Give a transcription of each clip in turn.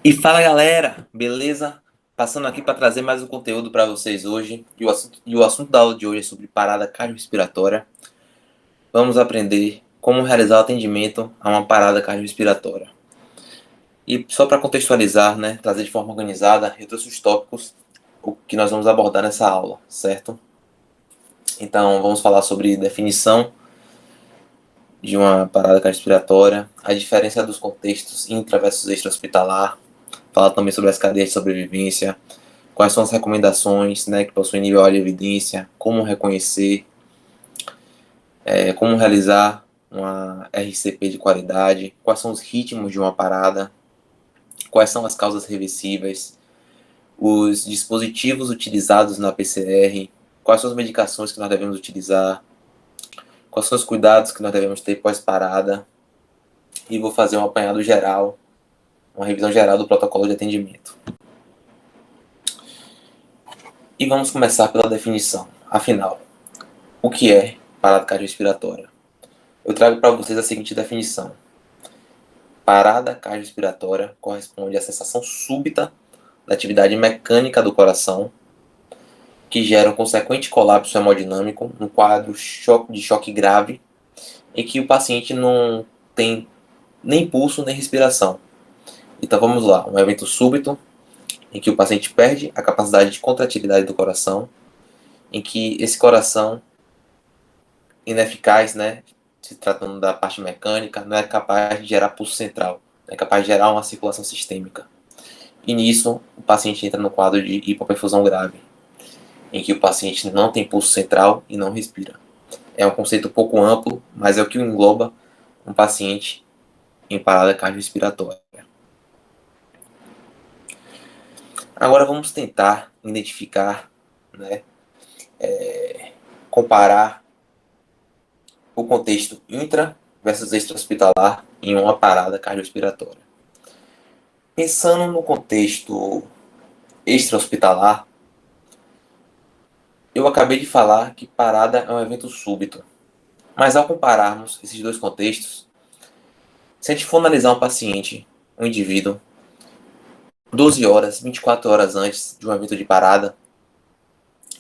E fala galera, beleza? Passando aqui para trazer mais um conteúdo para vocês hoje. E o assunto da aula de hoje é sobre parada cardiorrespiratória. Vamos aprender como realizar o atendimento a uma parada cardiorrespiratória. E só para contextualizar, né, trazer de forma organizada, eu trouxe os tópicos o que nós vamos abordar nessa aula, certo? Então vamos falar sobre definição de uma parada cardiorrespiratória, a diferença dos contextos intra versus extra-hospitalar, falar também sobre as cadeias de sobrevivência, quais são as recomendações, né, que possuem nível alto de evidência, como reconhecer, como realizar uma RCP de qualidade, quais são os ritmos de uma parada, quais são as causas reversíveis, os dispositivos utilizados na PCR, quais são as medicações que nós devemos utilizar, quais são os cuidados que nós devemos ter pós-parada, e vou fazer um apanhado geral, uma revisão geral do protocolo de atendimento. E vamos começar pela definição. Afinal, o que é parada cardiorrespiratória? Eu trago para vocês a seguinte definição. Parada cardiorrespiratória corresponde à cessação súbita da atividade mecânica do coração, que gera um consequente colapso hemodinâmico, um quadro de choque grave, em que o paciente não tem nem pulso nem respiração. Então vamos lá, um evento súbito, em que o paciente perde a capacidade de contratilidade do coração, em que esse coração ineficaz, né, se tratando da parte mecânica, não é capaz de gerar pulso central, não é capaz de gerar uma circulação sistêmica. E nisso, o paciente entra no quadro de hipoperfusão grave, em que o paciente não tem pulso central e não respira. É um conceito um pouco amplo, mas é o que engloba um paciente em parada cardiorrespiratória. Agora vamos tentar identificar, né, comparar o contexto intra versus extra-hospitalar em uma parada cardiorrespiratória. Pensando no contexto extra-hospitalar, eu acabei de falar que parada é um evento súbito. Mas ao compararmos esses dois contextos, se a gente for analisar um paciente, um indivíduo, 12 horas, 24 horas antes de um evento de parada,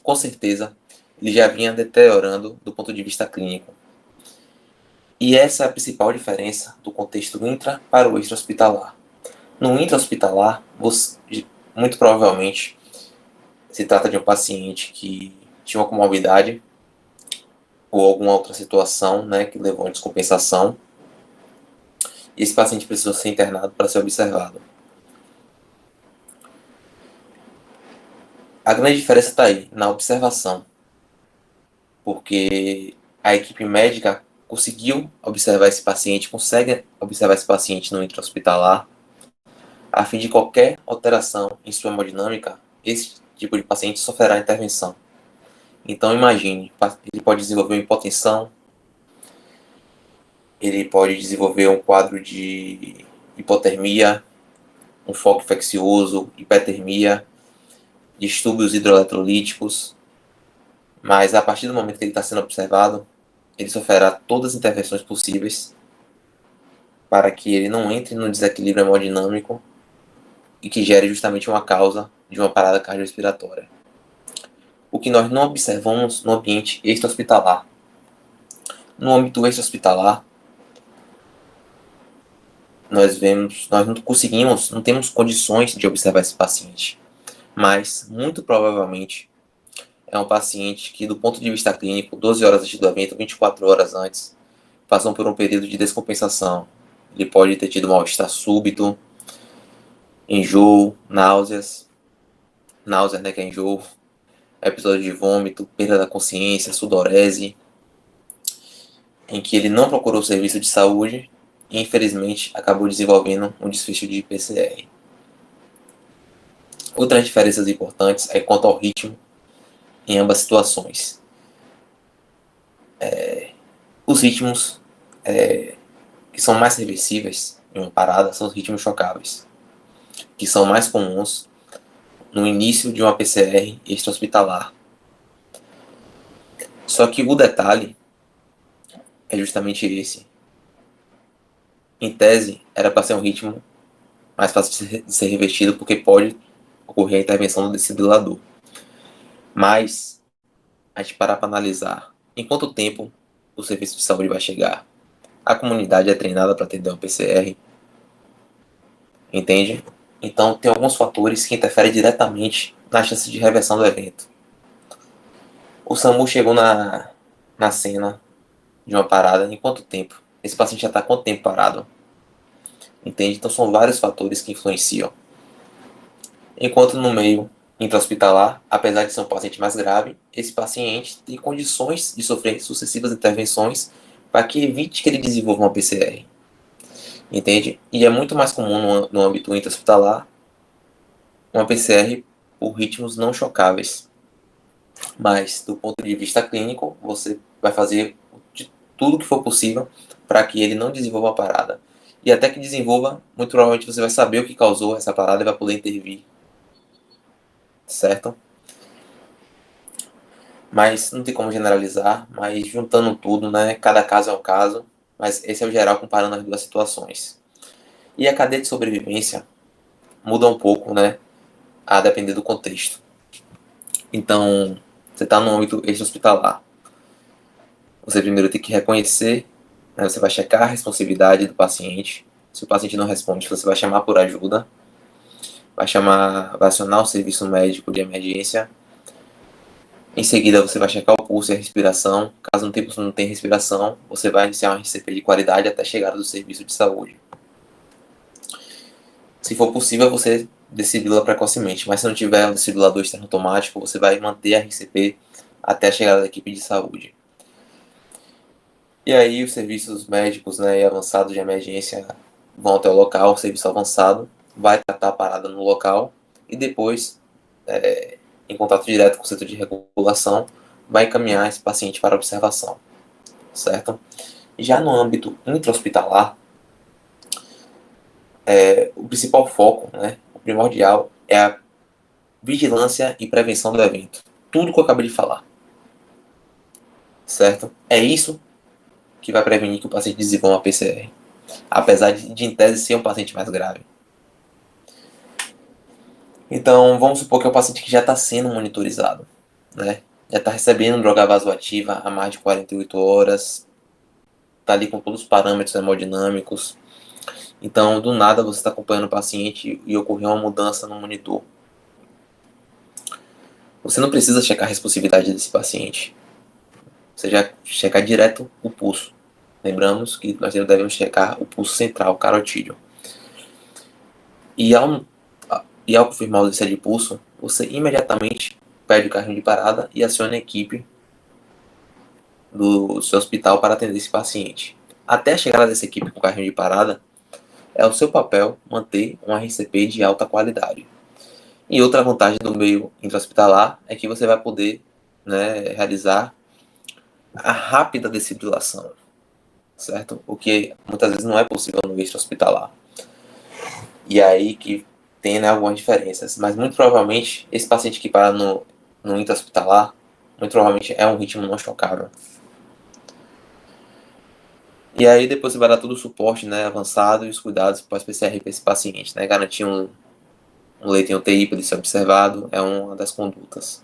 com certeza ele já vinha deteriorando do ponto de vista clínico. E essa é a principal diferença do contexto intra para o extra-hospitalar. No intra-hospitalar, muito provavelmente se trata de um paciente que tinha uma comorbidade ou alguma outra situação, né, que levou a descompensação, e esse paciente precisou ser internado para ser observado. A grande diferença está aí, na observação, porque a equipe médica conseguiu observar esse paciente, consegue observar esse paciente no intra-hospitalar, a fim de qualquer alteração em sua hemodinâmica, esse tipo de paciente sofrerá intervenção. Então imagine, ele pode desenvolver uma hipotensão, ele pode desenvolver um quadro de hipotermia, um foco infeccioso, hipertermia, distúrbios hidroeletrolíticos, mas a partir do momento que ele está sendo observado, ele sofrerá todas as intervenções possíveis para que ele não entre no desequilíbrio hemodinâmico e que gere justamente uma causa de uma parada cardiorrespiratória. O que nós não observamos no ambiente extra-hospitalar. No âmbito extra-hospitalar, nós não conseguimos, não temos condições de observar esse paciente, mas muito provavelmente é um paciente que, do ponto de vista clínico, 12 horas antes do evento, 24 horas antes, passam por um período de descompensação. Ele pode ter tido mal-estar súbito, enjoo, náuseas, né, que é enjoo, episódio de vômito, perda da consciência, sudorese, em que ele não procurou o serviço de saúde e, infelizmente, acabou desenvolvendo um desfecho de PCR. Outras diferenças importantes é quanto ao ritmo em ambas situações. Os ritmos que são mais reversíveis em uma parada são os ritmos chocáveis, que são mais comuns no início de uma PCR extra-hospitalar. Só que o detalhe é justamente esse. Em tese, era para ser um ritmo mais fácil de ser revertido, porque pode ocorrer a intervenção do desfibrilador. Mas, a gente parar para analisar em quanto tempo o serviço de saúde vai chegar. A comunidade é treinada para atender uma PCR, entende? Então, tem alguns fatores que interferem diretamente na chance de reversão do evento. O SAMU chegou na cena de uma parada em quanto tempo? Esse paciente já está quanto tempo parado? Entende? Então, são vários fatores que influenciam. Enquanto no meio intra-hospitalar, apesar de ser um paciente mais grave, esse paciente tem condições de sofrer sucessivas intervenções para que evite que ele desenvolva uma PCR. Entende? E é muito mais comum no âmbito intra-hospitalar uma PCR por ritmos não chocáveis. Mas, do ponto de vista clínico, você vai fazer de tudo que for possível para que ele não desenvolva a parada. E até que desenvolva, muito provavelmente você vai saber o que causou essa parada e vai poder intervir. Certo? Mas não tem como generalizar, mas juntando tudo, né? Cada caso é um caso, mas esse é o geral comparando as duas situações. E a cadeia de sobrevivência muda um pouco, né? A depender do contexto. Então, você está no âmbito extra-hospitalar. Você primeiro tem que reconhecer, né? Você vai checar a responsividade do paciente. Se o paciente não responde, você vai chamar por ajuda. Vai acionar o serviço médico de emergência. Em seguida, você vai checar o pulso e a respiração. Caso não tenha respiração, você vai iniciar uma RCP de qualidade até a chegada do serviço de saúde. Se for possível, você desfibrila precocemente, mas se não tiver um desfibrilador externo automático, você vai manter a RCP até a chegada da equipe de saúde. E aí, os serviços médicos, né, e avançados de emergência vão até o local, o serviço avançado vai tratar a parada no local e depois, em contato direto com o setor de regulação, vai encaminhar esse paciente para observação, certo? Já no âmbito intra-hospitalar, o principal foco, né, o primordial, é a vigilância e prevenção do evento. Tudo que eu acabei de falar, certo? É isso que vai prevenir que o paciente desenvolva uma PCR, apesar de em tese ser um paciente mais grave. Então, vamos supor que é um paciente que já está sendo monitorizado, né? Já está recebendo droga vasoativa há mais de 48 horas, está ali com todos os parâmetros hemodinâmicos. Então, do nada, você está acompanhando o paciente e ocorreu uma mudança no monitor. Você não precisa checar a responsividade desse paciente. Você já checa direto o pulso. Lembramos que nós devemos checar o pulso central, carotídeo. E ao confirmar o ausência de pulso, você imediatamente pede o carrinho de parada e aciona a equipe do seu hospital para atender esse paciente. Até a chegada dessa equipe com o carrinho de parada, é o seu papel manter um RCP de alta qualidade. E outra vantagem do meio intra-hospitalar é que você vai poder, né, realizar a rápida desfibrilação, certo? O que muitas vezes não é possível no extra-hospitalar. E aí que tem, né, algumas diferenças. Mas muito provavelmente, esse paciente que para no intra-hospitalar, muito provavelmente é um ritmo não chocável. E aí depois você vai dar todo o suporte, né, avançado e os cuidados pós-PCR para esse paciente, né? Garantir um leito em UTI para ele ser observado é uma das condutas.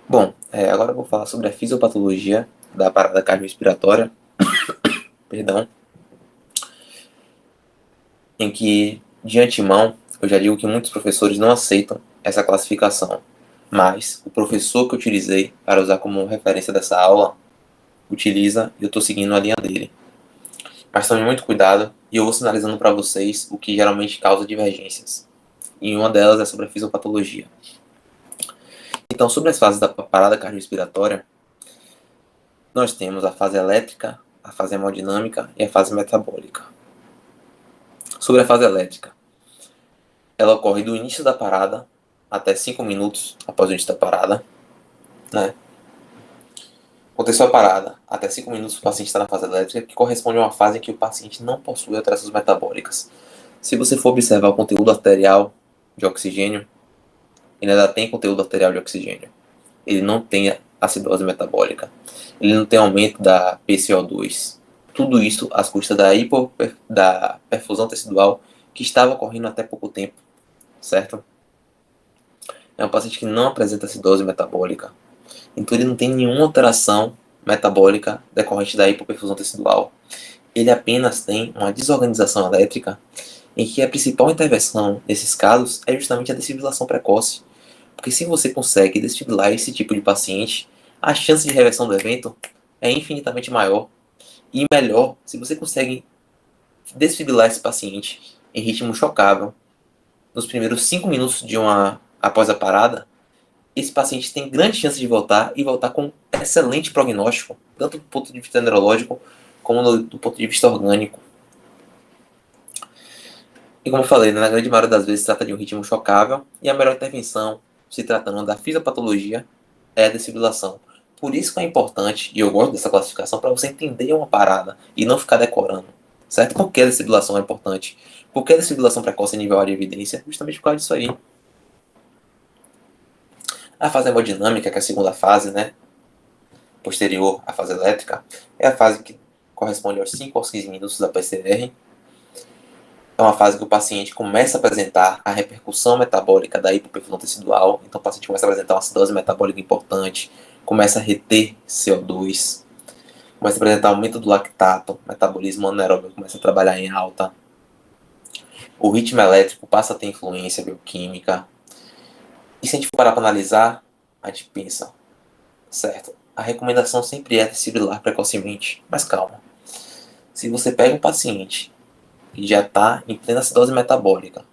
Bom, agora eu vou falar sobre a fisiopatologia da parada cardiorrespiratória, perdão, em que, de antemão, eu já digo que muitos professores não aceitam essa classificação, mas o professor que eu utilizei para usar como referência dessa aula utiliza e eu estou seguindo a linha dele. Mas tome muito cuidado e eu vou sinalizando para vocês o que geralmente causa divergências. E uma delas é sobre a fisiopatologia. Então, sobre as fases da parada cardiorrespiratória, nós temos a fase elétrica, a fase hemodinâmica e a fase metabólica. Sobre a fase elétrica, ela ocorre do início da parada até 5 minutos após o início da parada, né? Aconteceu a parada, até 5 minutos o paciente está na fase elétrica, que corresponde a uma fase em que o paciente não possui alterações metabólicas. Se você for observar o conteúdo arterial de oxigênio, ele ainda tem conteúdo arterial de oxigênio. Ele não tem acidose metabólica. Ele não tem aumento da PCO2. Tudo isso às custas da perfusão tecidual que estava ocorrendo até pouco tempo, certo? É um paciente que não apresenta acidose metabólica, então ele não tem nenhuma alteração metabólica decorrente da hipoperfusão tecidual. Ele apenas tem uma desorganização elétrica em que a principal intervenção nesses casos é justamente a desfibrilação precoce. Porque se você consegue desfibrilar esse tipo de paciente, a chance de reversão do evento é infinitamente maior. E melhor, se você consegue desfibrilar esse paciente em ritmo chocável nos primeiros 5 minutos após a parada, esse paciente tem grande chance de voltar e voltar com excelente prognóstico, tanto do ponto de vista neurológico como do ponto de vista orgânico. E como eu falei, na grande maioria das vezes se trata de um ritmo chocável e a melhor intervenção, se tratando da fisiopatologia, é a desfibrilação. Por isso que é importante, e eu gosto dessa classificação, para você entender uma parada e não ficar decorando. Certo? Por que a desfibrilação é importante? Por que a desfibrilação precoce em nível área de evidência? Justamente por causa disso aí. A fase hemodinâmica, que é a segunda fase, né, posterior à fase elétrica, é a fase que corresponde aos 5 aos 15 minutos da PCR. É uma fase que o paciente começa a apresentar a repercussão metabólica da hipoperfusão tecidual. Então o paciente começa a apresentar uma acidose metabólica importante, começa a reter CO2, começa a apresentar aumento do lactato, metabolismo anaeróbio começa a trabalhar em alta. O ritmo elétrico passa a ter influência bioquímica. E se a gente for parar para analisar, a gente pensa, certo, a recomendação sempre é desfibrilar precocemente, mas calma. Se você pega um paciente que já está em plena acidose metabólica,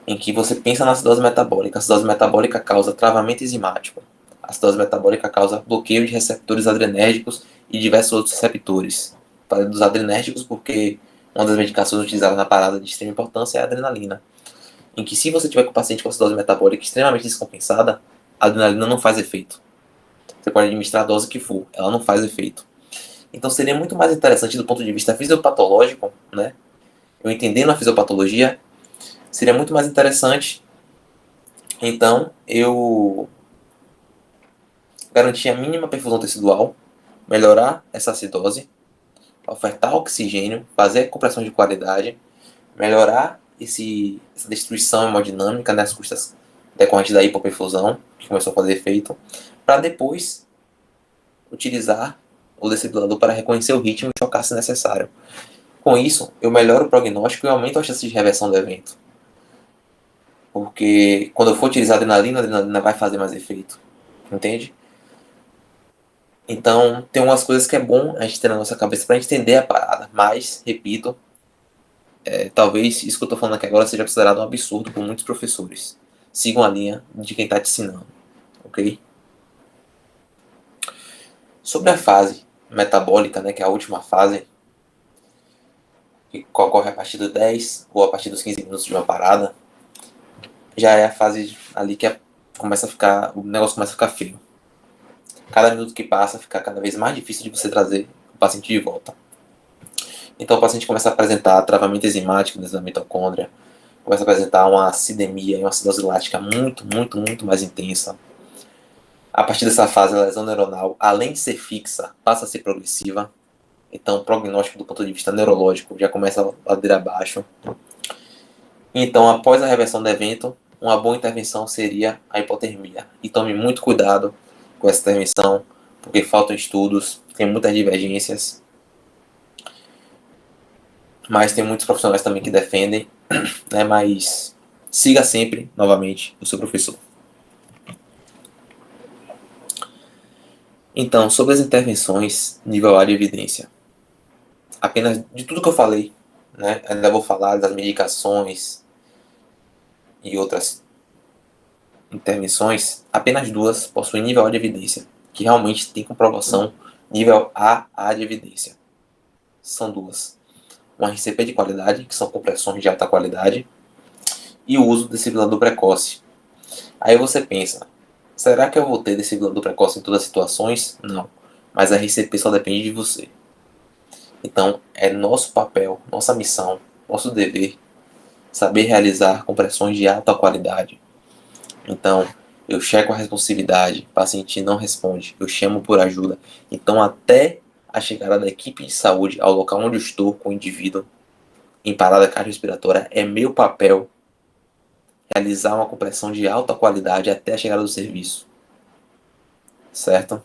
em que você pensa na acidose metabólica, a acidose metabólica causa travamento enzimático, a acidose metabólica causa bloqueio de receptores adrenérgicos e diversos outros receptores. Falei dos adrenérgicos porque uma das medicações utilizadas na parada de extrema importância é a adrenalina, em que se você tiver com o paciente com acidose metabólica extremamente descompensada, a adrenalina não faz efeito. Você pode administrar a dose que for, ela não faz efeito. Então seria muito mais interessante do ponto de vista fisiopatológico, né? Eu entendendo a fisiopatologia, seria muito mais interessante, então, eu garantir a mínima perfusão tecidual, melhorar essa acidose, ofertar oxigênio, fazer compressão de qualidade, melhorar essa destruição hemodinâmica nas custas decorrentes da hipoperfusão, que começou a fazer efeito, para depois utilizar o desfibrilador para reconhecer o ritmo e chocar se necessário. Com isso, eu melhoro o prognóstico e aumento a chance de reversão do evento. Porque quando eu for utilizar a adrenalina vai fazer mais efeito. Entende? Então, tem umas coisas que é bom a gente ter na nossa cabeça para a gente entender a parada. Mas, repito, talvez isso que eu estou falando aqui agora seja considerado um absurdo por muitos professores. Sigam a linha de quem está te ensinando. Ok? Sobre a fase metabólica, né, que é a última fase, que ocorre a partir dos 10 ou a partir dos 15 minutos de uma parada, já é a fase ali que o negócio começa a ficar feio. Cada minuto que passa fica cada vez mais difícil de você trazer o paciente de volta. Então o paciente começa a apresentar travamento enzimático dentro da mitocôndria, começa a apresentar uma acidemia e uma acidose lática muito mais intensa. A partir dessa fase, a lesão neuronal, além de ser fixa, passa a ser progressiva. Então o prognóstico do ponto de vista neurológico já começa a ladeira abaixo. Então, após a reversão do evento, uma boa intervenção seria a hipotermia. E tome muito cuidado com essa intervenção, porque faltam estudos, tem muitas divergências, mas tem muitos profissionais também que defendem, né? Mas siga sempre, novamente, o seu professor. Então, sobre as intervenções nível área de evidência, apenas de tudo que eu falei, né? Ainda vou falar das medicações e outras intervenções, apenas duas possuem nível A de evidência, que realmente tem comprovação nível AA de evidência. São duas. Um RCP de qualidade, que são compressões de alta qualidade, e o uso do desfibrilador precoce. Aí você pensa, será que eu vou ter desfibrilador precoce em todas as situações? Não. Mas a RCP só depende de você. Então, é nosso papel, nossa missão, nosso dever, saber realizar compressões de alta qualidade. Então, eu checo a responsividade, o paciente não responde, eu chamo por ajuda. Então, até a chegada da equipe de saúde ao local onde eu estou com o indivíduo em parada cardiorrespiratória, é meu papel realizar uma compressão de alta qualidade até a chegada do serviço, certo?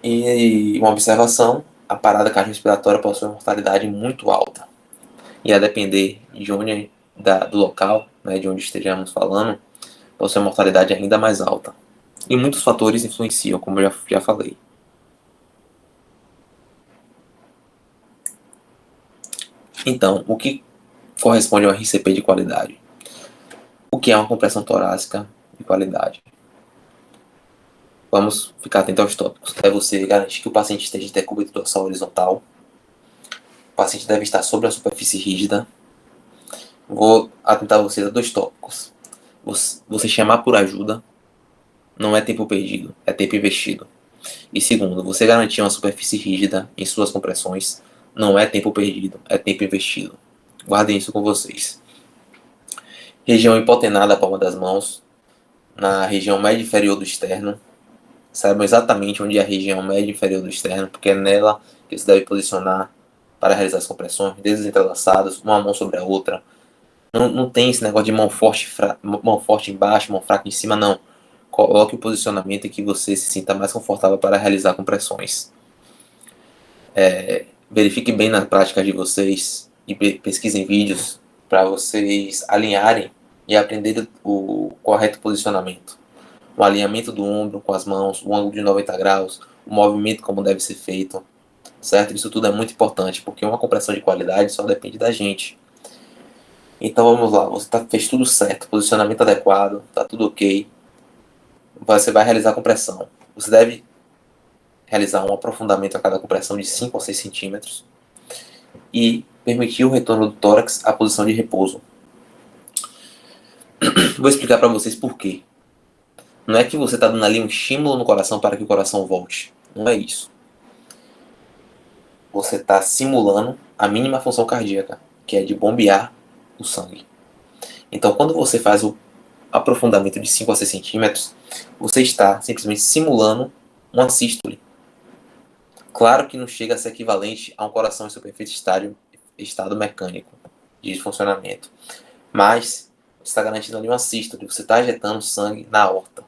E uma observação, a parada cardiorrespiratória possui uma mortalidade muito alta. E a depender de onde, do local, né, de onde estejamos falando, possui uma mortalidade ainda mais alta. E muitos fatores influenciam, como eu já falei. Então, o que corresponde ao RCP de qualidade? O que é uma compressão torácica de qualidade? Vamos ficar atento aos tópicos. É você garantir que o paciente esteja em decúbito dorsal horizontal. O paciente deve estar sobre a superfície rígida. Vou atentar vocês a dois tópicos. Você chamar por ajuda não é tempo perdido, é tempo investido. E segundo, você garantir uma superfície rígida em suas compressões não é tempo perdido, é tempo investido. Guardem isso com vocês. Região hipotenada da palma das mãos, na região média inferior do externo. Saibam exatamente onde é a região média inferior do externo, porque é nela que você deve posicionar para realizar as compressões, dedos entrelaçados, uma mão sobre a outra. Não tem esse negócio de mão forte embaixo, mão fraca em cima, não. Coloque o posicionamento em que você se sinta mais confortável para realizar compressões. Verifique bem na prática de vocês e pesquisem vídeos para vocês alinharem e aprender o correto posicionamento. O alinhamento do ombro com as mãos, o ângulo de 90 graus, o movimento como deve ser feito, certo? Isso tudo é muito importante, porque uma compressão de qualidade só depende da gente. Então vamos lá, você fez tudo certo, posicionamento adequado, tá tudo ok. Você vai realizar a compressão. Você deve realizar um aprofundamento a cada compressão de 5 ou 6 centímetros e permitir o retorno do tórax à posição de repouso. Vou explicar para vocês por quê. Não é que você está dando ali um estímulo no coração para que o coração volte. Não é isso. Você está simulando a mínima função cardíaca, que é de bombear o sangue. Então, quando você faz o aprofundamento de 5 a 6 centímetros, você está simplesmente simulando uma sístole. Claro que não chega a ser equivalente a um coração em seu perfeito estado mecânico de funcionamento, mas você está garantindo ali uma sístole, você está injetando sangue na aorta,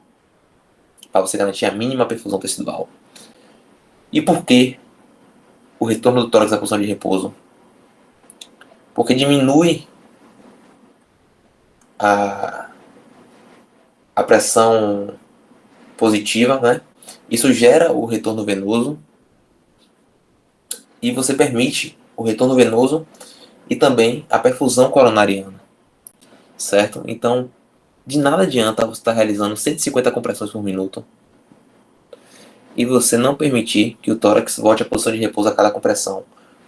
para você garantir a mínima perfusão tecidual. E por que o retorno do tórax à posição de repouso? Porque diminui a pressão positiva, né? Isso gera o retorno venoso e você permite o retorno venoso e também a perfusão coronariana, certo? Então, de nada adianta você estar realizando 150 compressões por minuto e você não permitir que o tórax volte à posição de repouso a cada compressão,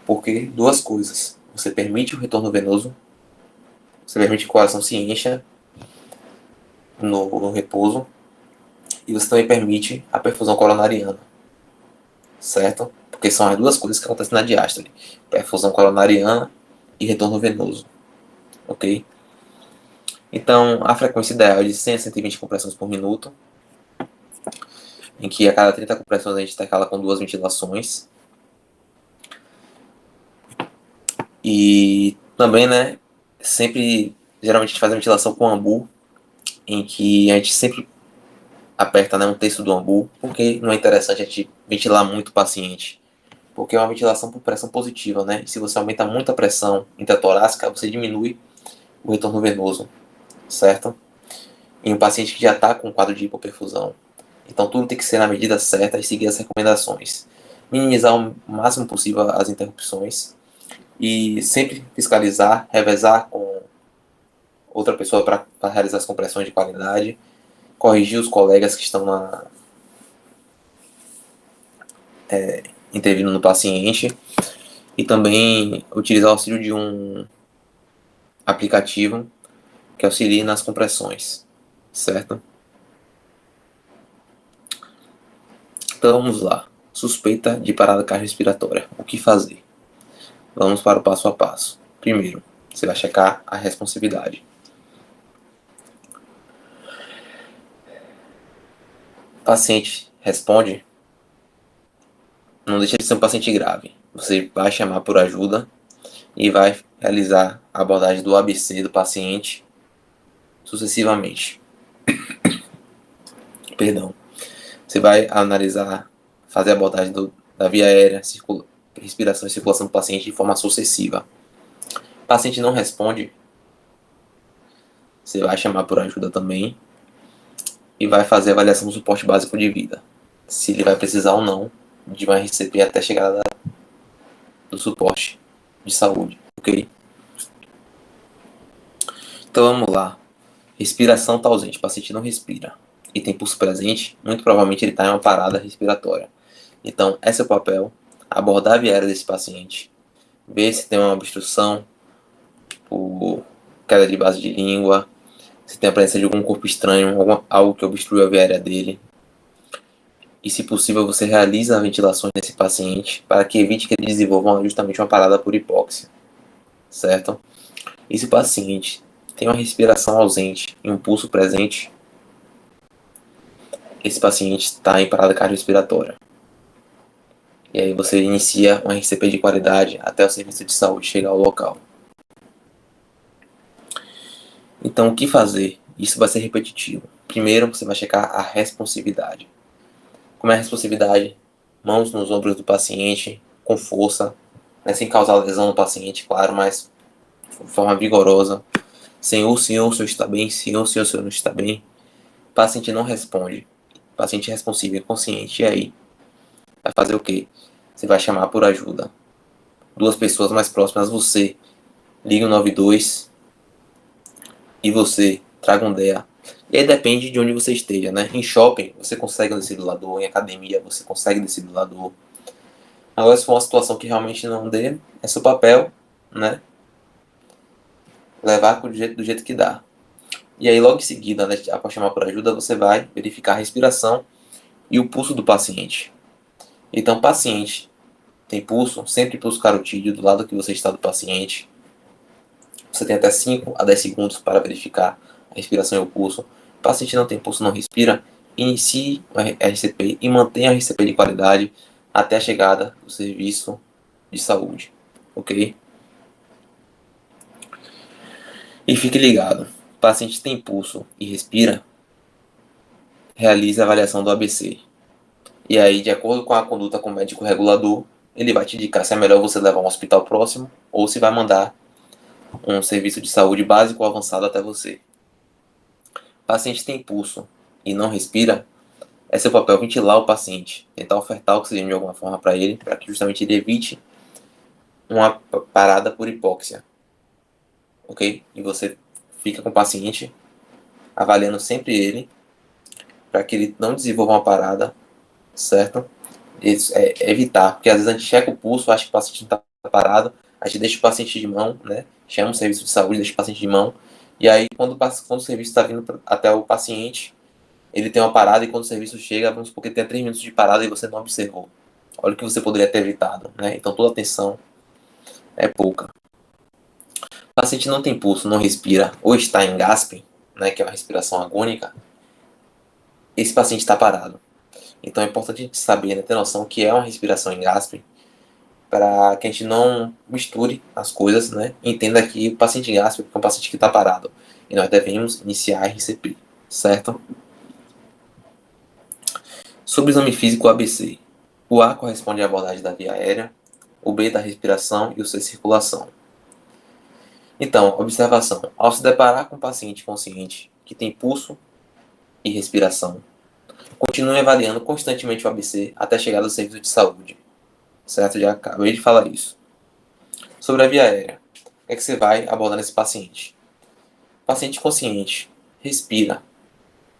porque duas coisas: você permite o retorno venoso, você permite que o coração se encha no repouso e você também permite a perfusão coronariana, certo? Porque são as duas coisas que acontecem na diástole: perfusão coronariana e retorno venoso, ok? Então, a frequência ideal é de 100 a 120 compressões por minuto, em que a cada 30 compressões a gente intercala com 2 ventilações. E também, né, geralmente a gente faz a ventilação com ambu, em que a gente sempre aperta, né, um terço do ambu, porque não é interessante a gente ventilar muito o paciente, porque é uma ventilação por pressão positiva, né? E se você aumenta muito a pressão intratorácica, você diminui o retorno venoso, certo? Em um paciente que já está com um quadro de hipoperfusão. Então tudo tem que ser na medida certa e seguir as recomendações. Minimizar o máximo possível as interrupções e sempre fiscalizar, revezar com outra pessoa para realizar as compressões de qualidade, corrigir os colegas que estão intervindo no paciente e também utilizar o auxílio de um aplicativo que auxilie nas compressões, certo? Então vamos lá. Suspeita de parada cardiorrespiratória. O que fazer? Vamos para o passo a passo. Primeiro, você vai checar a responsividade. O paciente responde não deixa de ser um paciente grave. Você vai chamar por ajuda e vai realizar a abordagem do ABC do paciente sucessivamente. Perdão. Você vai analisar, fazer a abordagem da via aérea, respiração e circulação do paciente de forma sucessiva. O paciente não responde, você vai chamar por ajuda também e vai fazer a avaliação do suporte básico de vida. Se ele vai precisar ou não de uma RCP até a chegada do suporte de saúde, ok? Então vamos lá. Respiração está ausente, o paciente não respira e tem pulso presente, muito provavelmente ele está em uma parada respiratória. Então, esse é o papel, abordar a via aérea desse paciente, ver se tem uma obstrução por queda de base de língua, se tem a presença de algum corpo estranho, algo que obstrui a via aérea dele. E, se possível, você realiza ventilações nesse paciente para que evite que ele desenvolva justamente uma parada por hipóxia, certo? E se o paciente tem uma respiração ausente e um pulso presente, esse paciente está em parada cardiorrespiratória. E aí você inicia um RCP de qualidade até o serviço de saúde chegar ao local. Então, o que fazer? Isso vai ser repetitivo. Primeiro, você vai checar a responsividade. Como é a responsividade? Mãos nos ombros do paciente, com força, né, sem causar lesão no paciente, claro, mas de forma vigorosa. Senhor, senhor, o senhor está bem? Senhor, senhor, o senhor não está bem? O paciente não responde. O paciente é responsivo, inconsciente. E aí? Vai fazer o quê? Você vai chamar por ajuda. Duas pessoas mais próximas, você liga o 92 e você traga um DEA. E aí depende de onde você esteja, né? Em shopping, você consegue um desfibrilador. Em academia, você consegue um desfibrilador. Agora, se for uma situação que realmente não dê, é seu papel, né? Levar do jeito que dá. E aí, logo em seguida, né, após chamar por ajuda, você vai verificar a respiração e o pulso do paciente. Então, paciente tem pulso, sempre pulso carotídeo do lado que você está do paciente. Você tem até 5 a 10 segundos para verificar a respiração e o pulso. O paciente não tem pulso, não respira, inicie a RCP e mantenha a RCP de qualidade até a chegada do serviço de saúde, ok? E fique ligado, o paciente tem pulso e respira, realize a avaliação do ABC. E aí, de acordo com a conduta com o médico regulador, ele vai te indicar se é melhor você levar um hospital próximo ou se vai mandar um serviço de saúde básico ou avançado até você. O paciente tem pulso e não respira, é seu papel ventilar o paciente, tentar ofertar oxigênio de alguma forma para ele, para que justamente ele evite uma parada por hipóxia, ok? E você fica com o paciente, avaliando sempre ele, para que ele não desenvolva uma parada, certo? Isso é evitar, porque às vezes a gente checa o pulso, acha que o paciente não está parado, a gente deixa o paciente de mão, né? Chama o serviço de saúde, deixa o paciente de mão, e aí quando o serviço está vindo até o paciente, ele tem uma parada e quando o serviço chega, vamos supor que ele tem 3 minutos de parada e você não observou. Olha o que você poderia ter evitado, né? Então toda atenção é pouca. O paciente não tem pulso, não respira ou está em gasping, né, que é uma respiração agônica, esse paciente está parado. Então é importante a gente saber, né, ter noção que é uma respiração em gasping, para que a gente não misture as coisas, né? Entenda que o paciente em gasping é um paciente que está parado e nós devemos iniciar a RCP, certo? Sobre o exame físico ABC, o A corresponde à abordagem da via aérea, o B da respiração e o C circulação. Então, observação. Ao se deparar com um paciente consciente que tem pulso e respiração, continue avaliando constantemente o ABC até chegar ao serviço de saúde. Certo? Já acabei de falar isso. Sobre a via aérea, o que é que você vai abordar nesse paciente? Paciente consciente, respira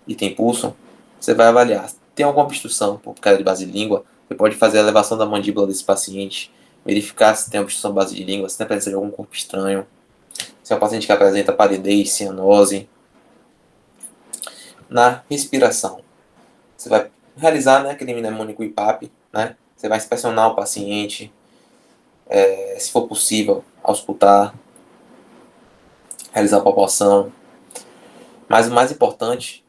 e tem pulso, você vai avaliar. Tem alguma obstrução por queda de base de língua? Você pode fazer a elevação da mandíbula desse paciente, verificar se tem obstrução base de língua, se tem a presença de algum corpo estranho, se é um paciente que apresenta palidez, cianose. Na respiração, você vai realizar, né, aquele mnemônico IPAP, né? Você vai inspecionar o paciente, se for possível, auscultar, realizar a palpação. Mas o mais importante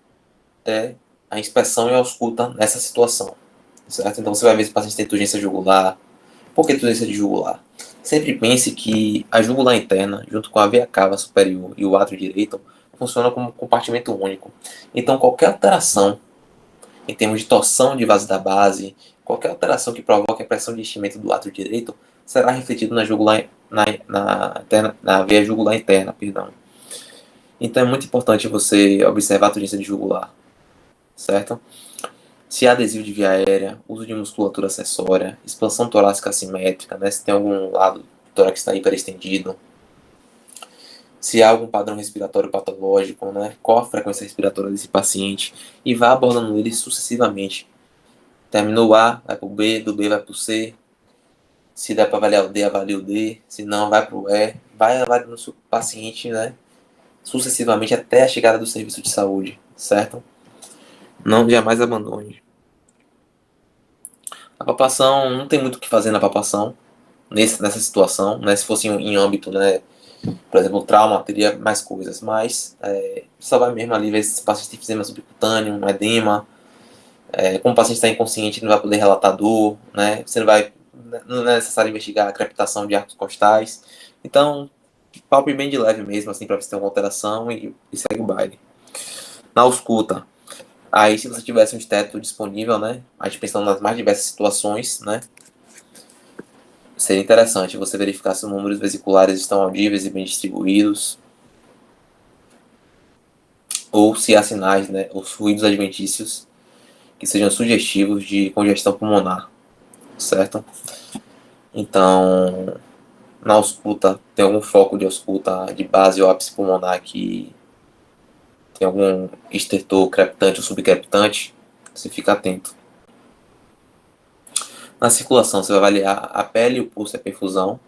é a inspeção e a ausculta nessa situação. certo? Então você vai ver se o paciente tem turgência jugular. Por que turgência de jugular? Sempre pense que a jugular interna, junto com a veia cava superior e o átrio direito, funciona como um compartimento único. Então qualquer alteração em termos de torção de vaso da base, qualquer alteração que provoque a pressão de enchimento do átrio direito será refletido na jugular, na veia jugular interna, perdão. Então é muito importante você observar a turgência de jugular, certo? Se há adesivo de via aérea, uso de musculatura acessória, expansão torácica assimétrica, né? Se tem algum lado do tórax está hiperestendido, se há algum padrão respiratório patológico, né? Qual a frequência respiratória desse paciente, e vá abordando ele sucessivamente. Terminou o A, vai para o B, do B vai para o C, se der para avaliar o D, avalie o D, se não, vai para o E, vai avaliando o seu paciente, né? Sucessivamente até a chegada do serviço de saúde, certo? Não jamais abandone. A palpação, não tem muito o que fazer na palpação, nessa situação, né? Se fosse em âmbito, né? Por exemplo, trauma, teria mais coisas, mas só vai mesmo ali ver se o paciente tem efizema subcutâneo, um edema. Como o paciente está inconsciente, não vai poder relatar dor, né? Você não é necessário investigar a crepitação de arcos costais. Então, palpe bem de leve mesmo, assim, para ver se tem alguma alteração e segue o baile. Na ausculta, aí se você tivesse um esteto disponível, né? A gente pensando nas mais diversas situações, né? Seria interessante você verificar se os números vesiculares estão audíveis e bem distribuídos, ou se há sinais, né, os ruídos adventícios que sejam sugestivos de congestão pulmonar, certo? Então, na ausculta, tem algum foco de ausculta de base ou ápice pulmonar que tem algum estertor crepitante ou subcrepitante, você fica atento. Na circulação, você vai avaliar a pele, o pulso e a perfusão,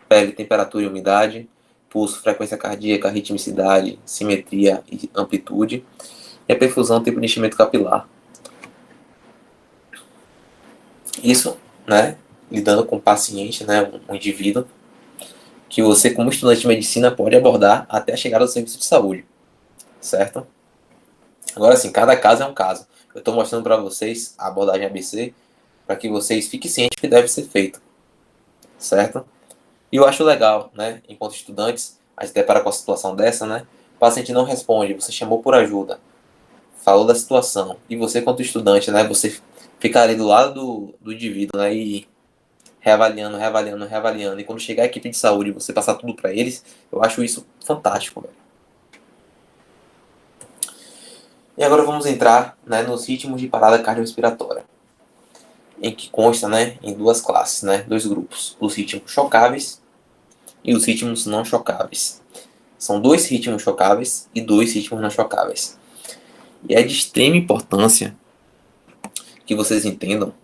pele, temperatura e umidade, pulso, frequência cardíaca, ritmicidade, simetria e amplitude, e a perfusão, tipo de enchimento capilar. Isso, né, lidando com o paciente, né, um indivíduo, que você, como estudante de medicina, pode abordar até a chegada do serviço de saúde, certo? Agora, sim, cada caso é um caso. Eu estou mostrando para vocês a abordagem ABC para que vocês fiquem cientes que deve ser feito, certo? E eu acho legal, né, enquanto estudantes, a gente depara com a situação dessa, né, o paciente não responde, você chamou por ajuda, falou da situação, e você, quanto estudante, né, você ficar ali do lado do indivíduo, né, e reavaliando, e quando chegar a equipe de saúde, você passar tudo para eles, eu acho isso fantástico, velho. E agora vamos entrar, né, nos ritmos de parada cardiorrespiratória, em que consta, né, em duas classes, né, dois grupos, os ritmos chocáveis e os ritmos não chocáveis. São dois ritmos chocáveis e dois ritmos não chocáveis. E é de extrema importância que vocês entendam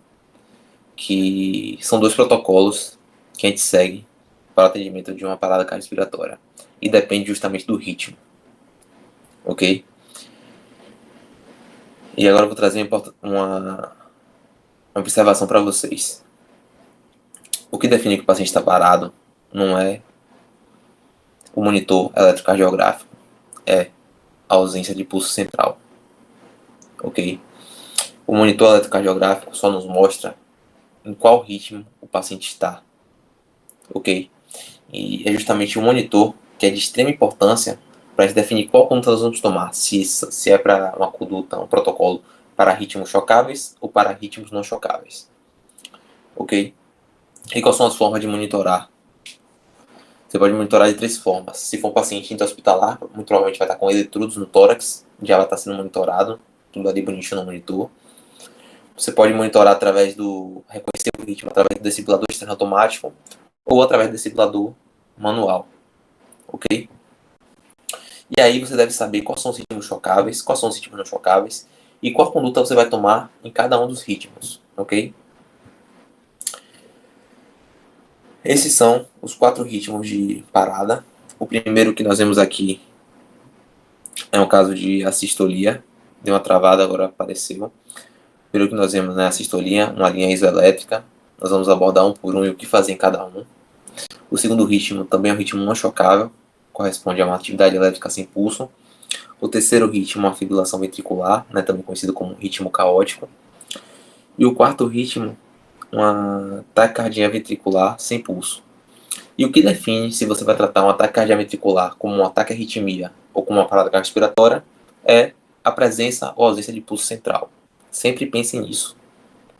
que são dois protocolos que a gente segue para o atendimento de uma parada cardiorrespiratória. E depende justamente do ritmo. Ok? E agora eu vou trazer uma observação para vocês. O que define que o paciente está parado não é o monitor eletrocardiográfico, é a ausência de pulso central. Ok? O monitor eletrocardiográfico só nos mostra em qual ritmo o paciente está. Ok? E é justamente o monitor que é de extrema importância para a gente definir qual conduta nós vamos tomar. Se é para uma conduta, um protocolo para ritmos chocáveis ou para ritmos não chocáveis. Ok? E quais são as formas de monitorar? Você pode monitorar de três formas. Se for um paciente intra-hospitalar, muito provavelmente vai estar com eletrodos no tórax, já vai estar sendo monitorado, tudo ali bonitinho no monitor. Você pode monitorar através reconhecer o ritmo através do desfibrilador externo automático ou através do desfibrilador manual, ok? E aí você deve saber quais são os ritmos chocáveis, quais são os ritmos não chocáveis e qual conduta você vai tomar em cada um dos ritmos, ok? Esses são os 4 ritmos de parada. O primeiro que nós vemos aqui é um caso de assistolia. Deu uma travada, agora apareceu. O primeiro que nós vemos é a assistolia, uma linha isoelétrica. Nós vamos abordar um por um e o que fazer em cada um. O segundo ritmo também é um ritmo não chocável, corresponde a uma atividade elétrica sem pulso. O terceiro ritmo é uma fibrilação ventricular, né, também conhecido como ritmo caótico. E o quarto ritmo, uma taquicardia ventricular sem pulso. E o que define se você vai tratar um ataque cardíaco ventricular como um ataque arritmia ou como uma parada cardiorrespiratória é a presença ou ausência de pulso central. Sempre pense nisso,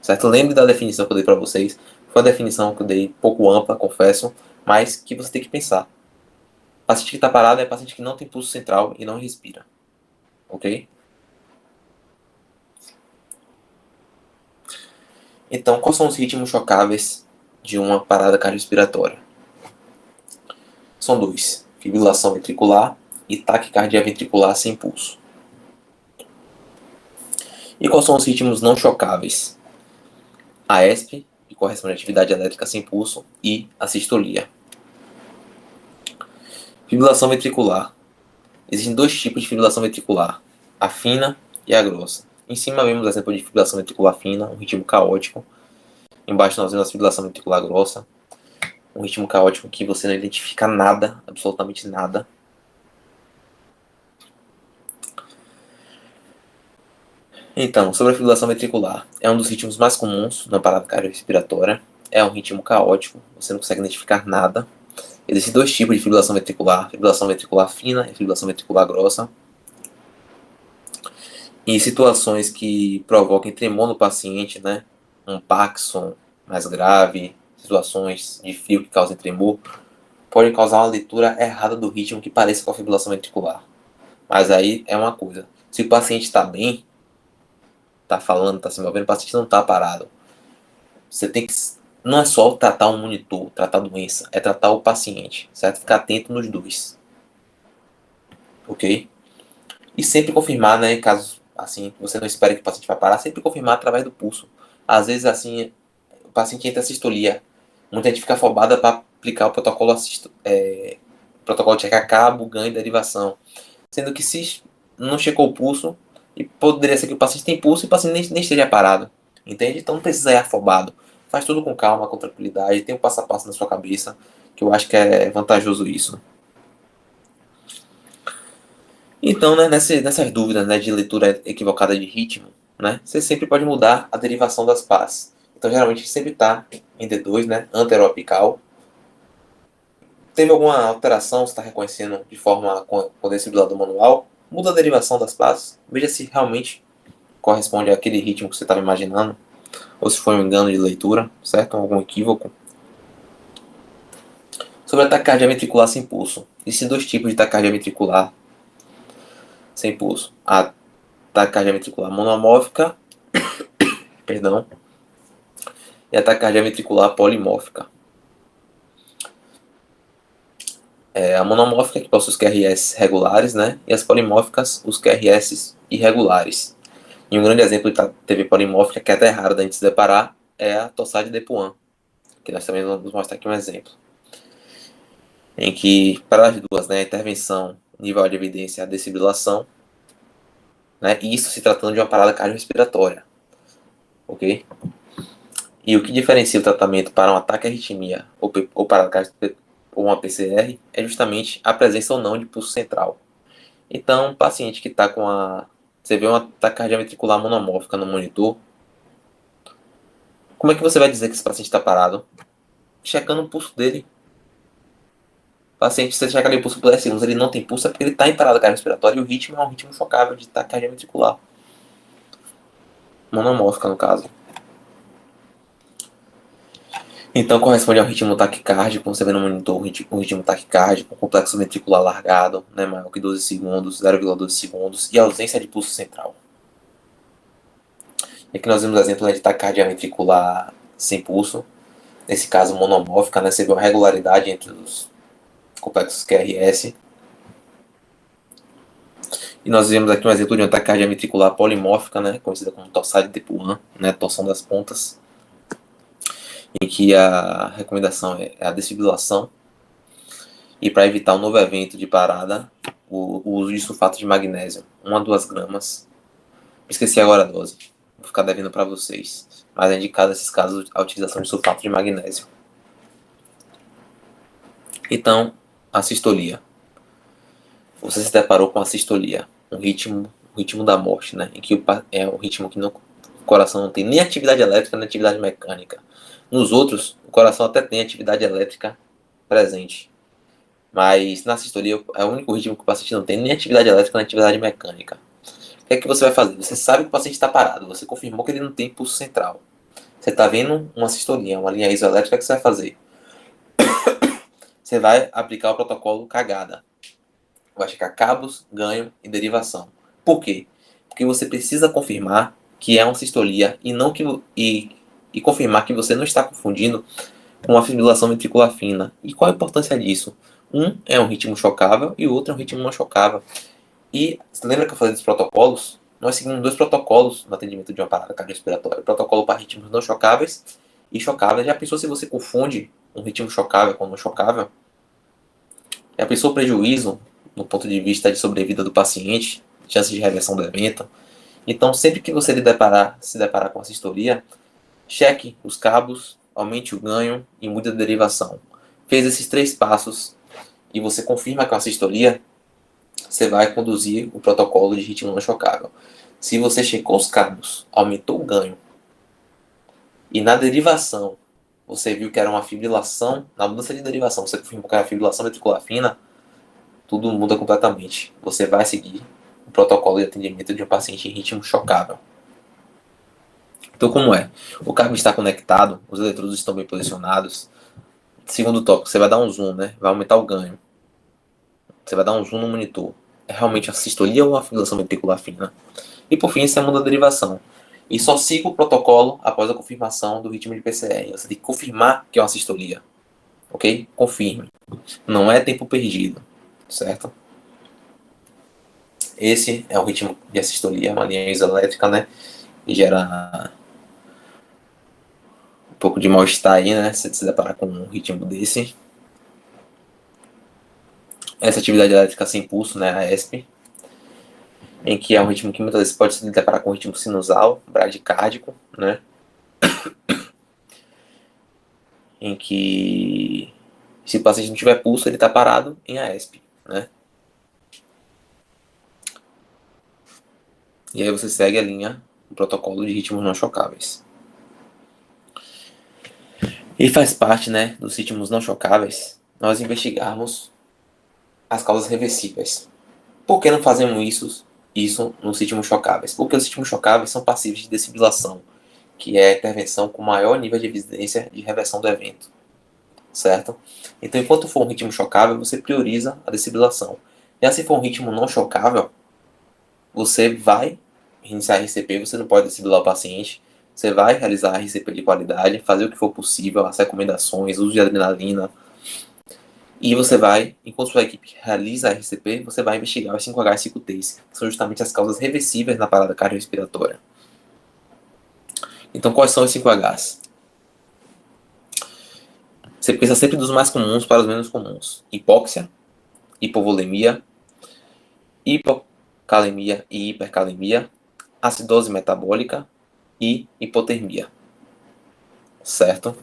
certo? Lembre da definição que eu dei para vocês. Foi uma definição que eu dei pouco ampla, confesso, mas que você tem que pensar. Paciente que está parado é paciente que não tem pulso central e não respira, ok? Então, quais são os ritmos chocáveis de uma parada cardiorrespiratória? São dois: fibrilação ventricular e taquicardia ventricular sem pulso. E quais são os ritmos não chocáveis? A ESP, que corresponde à atividade elétrica sem pulso, e a sistolia. Fibrilação ventricular. Existem dois tipos de fibrilação ventricular, a fina e a grossa. Em cima vemos o exemplo de fibrilação ventricular fina, um ritmo caótico. Embaixo nós vemos a fibrilação ventricular grossa, um ritmo caótico que você não identifica nada, absolutamente nada. Então, sobre a fibrilação ventricular, é um dos ritmos mais comuns na parada cardiorrespiratória. É um ritmo caótico, você não consegue identificar nada. Existem dois tipos de fibrilação ventricular fina e fibrilação ventricular grossa. Em situações que provoquem tremor no paciente, né, um Parkinson mais grave, situações de frio que causem tremor, podem causar uma leitura errada do ritmo que pareça com a fibrilação ventricular. Mas aí é uma coisa, se o paciente está bem, está falando, está se movendo, o paciente não está parado. Você tem que, não é só tratar um monitor, tratar a doença, é tratar o paciente, certo? Ficar atento nos dois, ok? E sempre confirmar, né, caso assim, você não espere que o paciente vai parar, sempre confirmar através do pulso. Às vezes, assim, o paciente entra em sistolia. Muita gente fica afobada para aplicar o protocolo de checar cabo, ganho e derivação. Sendo que se não checou o pulso, e poderia ser que o paciente tem pulso e o paciente nem esteja parado. Entende? Então não precisa ir afobado. Faz tudo com calma, com tranquilidade, tem um passo a passo na sua cabeça, que eu acho que é vantajoso isso. Então, né, nessas dúvidas, né, de leitura equivocada de ritmo, né, você sempre pode mudar a derivação das pás. Então, geralmente, sempre está em D2, né, anteroapical. Teve alguma alteração, você está reconhecendo de forma com o desfibrilador manual, muda a derivação das pás, veja se realmente corresponde àquele ritmo que você estava imaginando, ou se foi um engano de leitura, certo? Algum equívoco. Sobre a taquicardia ventricular sem pulso. Existem dois tipos de taquicardia ventricular sem pulso. A taquicardia ventricular monomórfica, perdão, e a taquicardia ventricular polimórfica. A monomórfica que possui os QRS regulares, né? E as polimórficas, os QRS irregulares. E um grande exemplo de TV polimórfica, que é até raro da gente se deparar, é a Torsade de Puan, que nós também vamos mostrar aqui um exemplo. Em que, para as duas, né, a intervenção, nível de evidência, a desfibrilação, né? Isso se tratando de uma parada cardiorrespiratória, ok? E o que diferencia o tratamento para um ataque à arritmia ou parada ou uma PCR é justamente a presença ou não de pulso central. Então, um paciente que está com a... Você vê uma taquicardia ventricular monomórfica no monitor, como é que você vai dizer que esse paciente está parado? Checando o pulso dele. O paciente, você checa ali o pulso por 10 segundos, ele não tem pulso, é porque ele está em parada cardiorrespiratória e o ritmo é um ritmo chocável de taquicardia ventricular. Monomórfica, no caso. Então, corresponde ao ritmo taquicárdico, como você vê no monitor, um ritmo taquicárdico, um complexo ventricular largado, né, maior que 12 segundos, 0,12 segundos, e ausência de pulso central. E aqui nós vemos o exemplo, né, de taquicardia ventricular sem pulso, nesse caso monomórfica, né, você vê uma regularidade entre os complexos QRS. E nós vemos aqui um exemplo de uma taquicardia ventricular polimórfica, né, conhecida como torsade de Puan, né, torção das pontas, em que a recomendação é a desfibrilação. E para evitar um novo evento de parada, o uso de sulfato de magnésio, 1 a 2 gramas. Esqueci agora a dose, vou ficar devendo para vocês. Mas é indicado nesses casos a utilização de sulfato de magnésio. Então, a sistolia. Você se deparou com a sistolia, um ritmo da morte, né? Em que é um ritmo que não o coração não tem nem atividade elétrica nem atividade mecânica. Nos outros, o coração até tem atividade elétrica presente. Mas na sistolia é o único ritmo que o paciente não tem nem atividade elétrica nem atividade mecânica. O que é que você vai fazer? Você sabe que o paciente está parado, você confirmou que ele não tem pulso central. Você está vendo uma sistolia, uma linha isoelétrica, o que você vai fazer? Você vai aplicar o protocolo cagada. Vai checar cabos, ganho e derivação. Por quê? Porque você precisa confirmar que é uma sistolia e não que e confirmar que você não está confundindo com uma fibrilação ventricular fina. E qual a importância disso? Um é um ritmo chocável e o outro é um ritmo não chocável. E você lembra que eu falei dos protocolos? Nós seguimos dois protocolos no atendimento de uma parada cardiorrespiratória. Protocolo para ritmos não chocáveis e chocáveis. Já pensou se você confunde um ritmo chocável com não chocável? Já pensou o prejuízo no ponto de vista de sobrevida do paciente, chance de reversão do evento? Então, sempre que você se deparar com a sistolia, cheque os cabos, aumente o ganho e mude a derivação. Fez esses 3 passos e você confirma que é uma sistolia, você vai conduzir o protocolo de ritmo não chocável. Se você checou os cabos, aumentou o ganho e na derivação você viu que era uma fibrilação, na mudança de derivação você confirmou que era fibrilação ventricular fina, tudo muda completamente. Você vai seguir o protocolo de atendimento de um paciente em ritmo chocável. Então, como é? O cabo está conectado, os eletrodos estão bem posicionados. Segundo tópico, você vai dar um zoom, né? Vai aumentar o ganho. Você vai dar um zoom no monitor. É realmente uma sistolia ou uma fibrilação ventricular fina? E por fim, você muda a derivação. E só siga o protocolo após a confirmação do ritmo de PCR. Você tem que confirmar que é uma sistolia. Ok? Confirme. Não é tempo perdido. Certo? Esse é o ritmo de assistolia, uma linha isoelétrica, né? E gera um pouco de mal-estar aí, né? Se se deparar com um ritmo desse. Essa atividade elétrica sem pulso, né? A ESP, em que é um ritmo que muitas vezes pode se deparar com um ritmo sinusal, bradicárdico, né? Em que, se o paciente não tiver pulso, ele está parado em AESP, né? E aí você segue a linha, o protocolo de ritmos não chocáveis. E faz parte, né, dos ritmos não chocáveis, nós investigarmos as causas reversíveis. Por que não fazemos isso nos ritmos chocáveis? Porque os ritmos chocáveis são passíveis de desfibrilação, que é a intervenção com maior nível de evidência de reversão do evento, certo? Então, enquanto for um ritmo chocável, você prioriza a desfibrilação. Já se for um ritmo não chocável, você vai iniciar a RCP, você não pode desfibrilar o paciente, você vai realizar a RCP de qualidade, fazer o que for possível, as recomendações, uso de adrenalina, e você vai, enquanto sua equipe realiza a RCP, você vai investigar os 5H e 5Ts, que são justamente as causas reversíveis na parada cardiorrespiratória. Então, quais são os 5Hs? Você pensa sempre dos mais comuns para os menos comuns. Hipóxia, hipovolemia, hipocalemia e hipercalemia, acidose metabólica e hipotermia. Certo?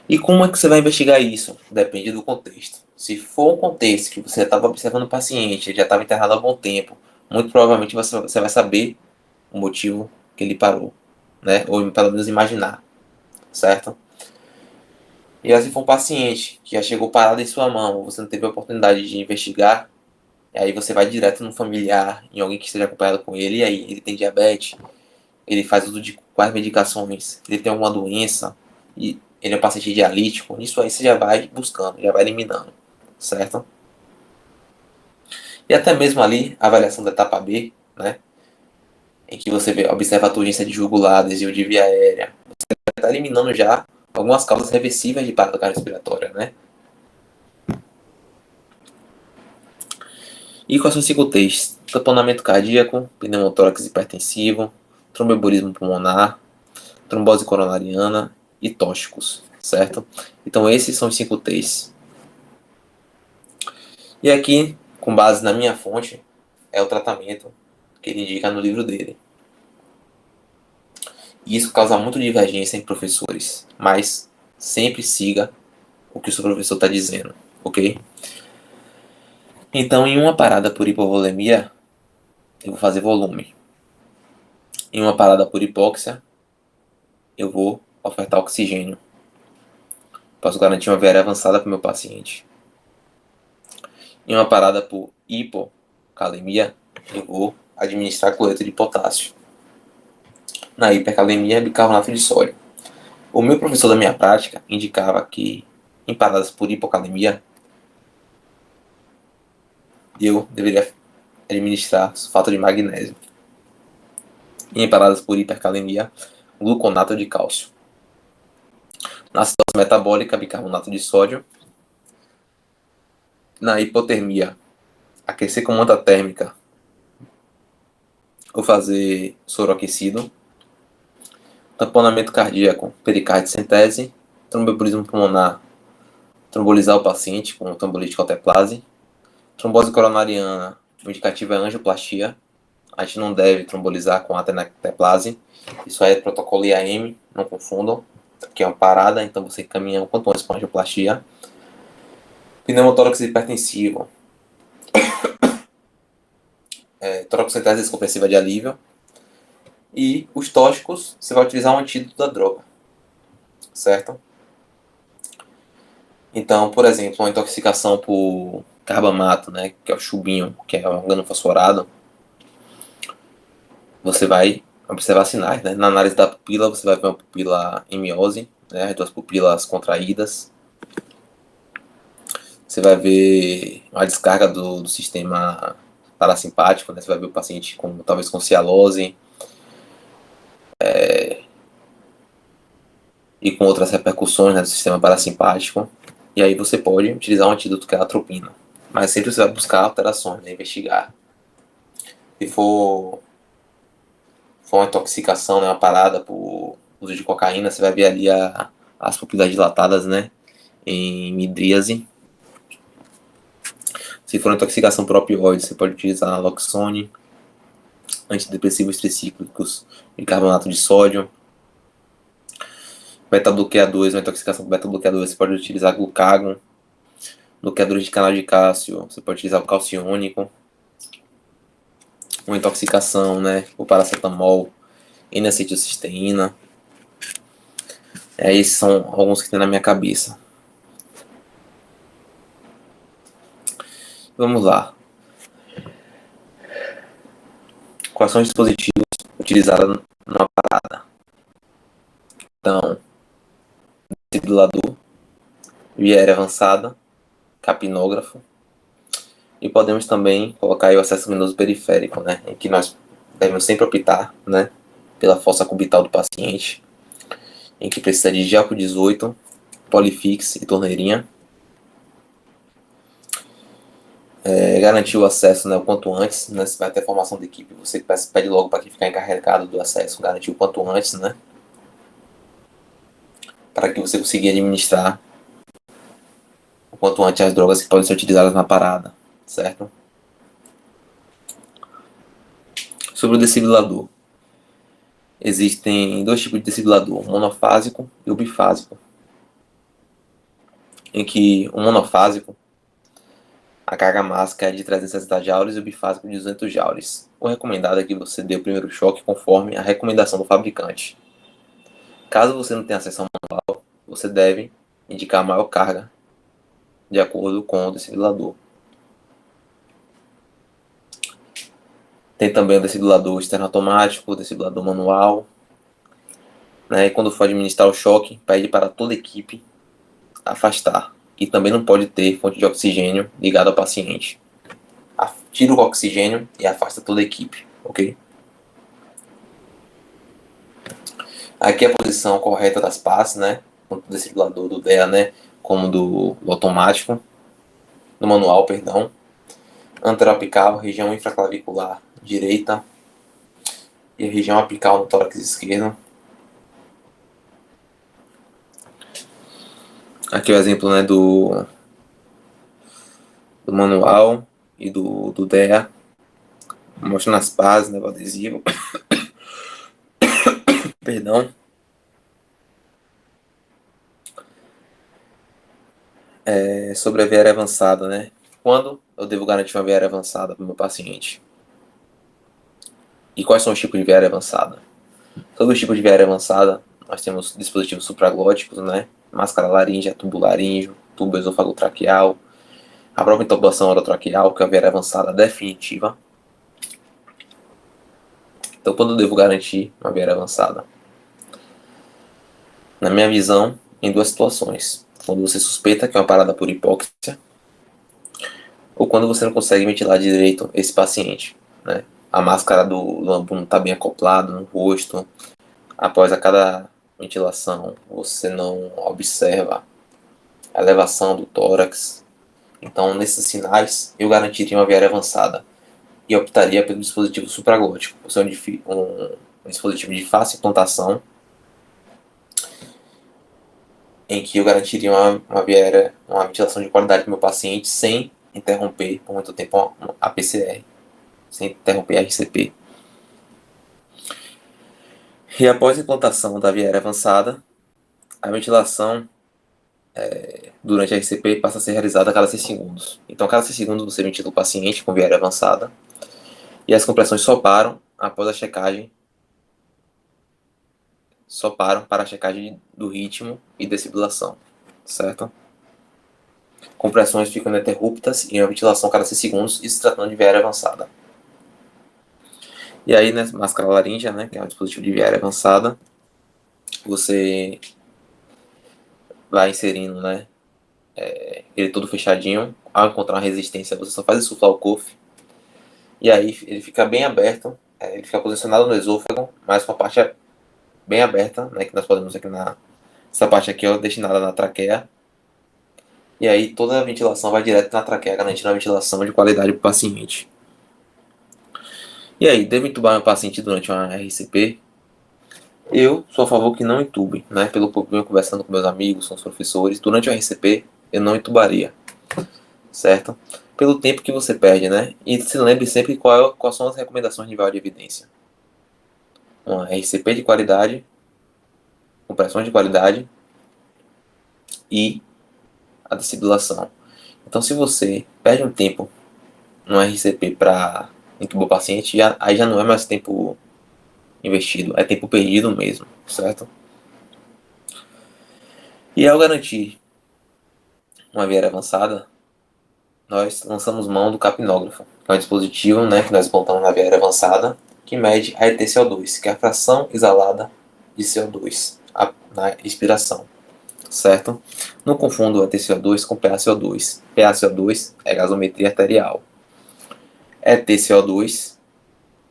E como é que você vai investigar isso? Depende do contexto. Se for um contexto que você estava observando o paciente, ele já estava internado há bom tempo, muito provavelmente você vai saber o motivo que ele parou, né? Ou pelo menos imaginar, certo? E aí, se for um paciente que já chegou parado em sua mão, ou você não teve a oportunidade de investigar, aí você vai direto no familiar, em alguém que esteja acompanhado com ele, e aí ele tem diabetes, ele faz uso de quais medicações, ele tem alguma doença, e ele é um paciente dialítico, nisso aí você já vai buscando, já vai eliminando, certo? E até mesmo ali, a avaliação da etapa B, né? Em que você observa a turgência de jugular, desvio de via aérea, você está eliminando já algumas causas reversíveis de parada cardiorrespiratória, né? E quais são os 5Ts? Tamponamento cardíaco, pneumotórax hipertensivo, tromboembolismo pulmonar, trombose coronariana e tóxicos, certo? Então esses são os 5Ts. E aqui, com base na minha fonte, é o tratamento que ele indica no livro dele. E isso causa muita divergência em professores, mas sempre siga o que o seu professor está dizendo, ok? Então, em uma parada por hipovolemia, eu vou fazer volume. Em uma parada por hipóxia, eu vou ofertar oxigênio. Posso garantir uma VR avançada para o meu paciente. Em uma parada por hipocalemia, eu vou administrar cloreto de potássio. Na hipercalemia, bicarbonato de sódio. O meu professor da minha prática indicava que, em paradas por hipocalemia, eu deveria administrar sulfato de magnésio. E em paradas por hipercalemia, gluconato de cálcio. Na acidose metabólica, bicarbonato de sódio. Na hipotermia, aquecer com manta térmica ou fazer soro aquecido. Tamponamento cardíaco, pericardicentese. Tromboembolismo pulmonar, trombolizar o paciente com trombolite alteplase. Trombose coronariana, o indicativo é angioplastia. A gente não deve trombolizar com atenateplase. Isso aí é protocolo IAM, não confundam. Aqui é uma parada, então você encaminha o quanto antes para angioplastia. Pneumotórax hipertensivo. Toracocentese descompressiva de alívio. E os tóxicos, você vai utilizar um antídoto da droga. Certo? Então, por exemplo, uma intoxicação por carbamato, né, que é o chubinho, que é o organofosforado, você vai observar sinais, né? Na análise da pupila, você vai ver uma pupila em miose, né, as duas pupilas contraídas. Você vai ver uma descarga do sistema parasimpático, né? Você vai ver o paciente talvez com cialose e com outras repercussões, né, do sistema parasimpático. E aí você pode utilizar um antídoto que é a atropina. Mas sempre você vai buscar alterações, né, investigar. Se for uma intoxicação, né, uma parada por uso de cocaína, você vai ver ali as pupilas dilatadas, né, em midríase. Se for uma intoxicação por opioides, você pode utilizar naloxone, antidepressivos tricíclicos, bicarbonato de sódio. Beta-bloqueadores, uma intoxicação por beta-bloqueadores, você pode utilizar glucagon. Bloqueadores de canal de cálcio, você pode utilizar o calciônico. Uma intoxicação, né, por paracetamol, N-acetilcisteína. Esses são alguns que tem na minha cabeça. Vamos lá. Quais são os dispositivos utilizados numa parada? Então, desfibrilador, via aérea avançada, capnógrafo, e podemos também colocar aí o acesso luminoso periférico, né, em que nós devemos sempre optar, né, pela fossa cubital do paciente, em que precisa de Gelco 18, Polifix e torneirinha. Garantir o acesso, né, o quanto antes, né, se vai ter formação de equipe, você pede logo para quem ficar encarregado do acesso, garantir o quanto antes, né, para que você consiga administrar o quanto antes as drogas que podem ser utilizadas na parada, certo? Sobre o desfibrilador. Existem dois tipos de desfibrilador, o monofásico e o bifásico. Em que o monofásico, a carga máxima é de 360 joules e o bifásico de 200 joules. O recomendado é que você dê o primeiro choque conforme a recomendação do fabricante. Caso você não tenha acesso ao manual, você deve indicar maior carga de acordo com o desfibrilador. Tem também o desfibrilador externo automático, o desfibrilador manual. Né? E quando for administrar o choque, pede para toda a equipe afastar. E também não pode ter fonte de oxigênio ligada ao paciente. Tira o oxigênio e afasta toda a equipe, ok? Aqui é a posição correta das passes, né? Tanto do desfibrilador do DEA, né? Como do automático. Do manual, perdão. Anteroapical, região infraclavicular direita. E a região apical no tórax esquerdo. Aqui é o exemplo, né, do manual e do DEA. Mostrando as bases, né, o adesivo. Perdão. Sobre a VR avançada, né? Quando eu devo garantir uma VR avançada para o meu paciente? E quais são os tipos de viária avançada? Sobre os tipos de viária avançada, nós temos dispositivos supraglóticos, né? Máscara laríngea, tubo laríngeo, tubo esôfago-traqueal, a própria intubação orotraqueal, que é a viária avançada definitiva. Então, quando eu devo garantir uma viária avançada? Na minha visão, em duas situações. Quando você suspeita que é uma parada por hipóxia, ou quando você não consegue ventilar direito esse paciente, né? A máscara do lampo não está bem acoplada no rosto, após a cada ventilação você não observa a elevação do tórax. Então, nesses sinais, eu garantiria uma viária avançada e optaria pelo dispositivo supraglótico, por ser um dispositivo de fácil implantação, em que eu garantiria uma ventilação de qualidade para o meu paciente sem interromper por muito tempo a PCR, sem interromper a RCP. E após a implantação da viária avançada, a ventilação durante a RCP passa a ser realizada a cada 6 segundos. Então, a cada 6 segundos você ventila o paciente com viária avançada e as compressões só param após a checagem, só param para a checagem do ritmo e desfibrilação, certo? Compressões ficam ininterruptas e a ventilação a cada 6 segundos, isso tratando de viária avançada. E aí, né, máscara laríngea, né, que é um dispositivo de viária avançada, você vai inserindo, né, ele todo fechadinho. Ao encontrar uma resistência, você só faz insuflar o cofre. E aí ele fica bem aberto, ele fica posicionado no esôfago, mas com a parte bem aberta, né, que nós podemos aqui essa parte aqui é destinada na traqueia. E aí toda a ventilação vai direto na traqueia, garantindo a ventilação de qualidade para o paciente. E aí, devo entubar meu paciente durante uma RCP? Eu sou a favor que não entube, né? Pelo que eu venho conversando com meus amigos, com os professores, durante uma RCP eu não entubaria, certo? Pelo tempo que você perde, né? E se lembre sempre quais são as recomendações de nível de evidência. Uma RCP de qualidade, compressões de qualidade e a desfibrilação. Então, se você perde um tempo no RCP para intubar o paciente, aí já não é mais tempo investido, é tempo perdido mesmo, certo? E ao garantir uma viária avançada, nós lançamos mão do capnógrafo, que é um dispositivo, né, que nós montamos na viária avançada, que mede a EtCO2, que é a fração exalada de CO2 na expiração, certo? Não confunda o EtCO2 com PaCO2. PaCO2 é gasometria arterial. EtCO2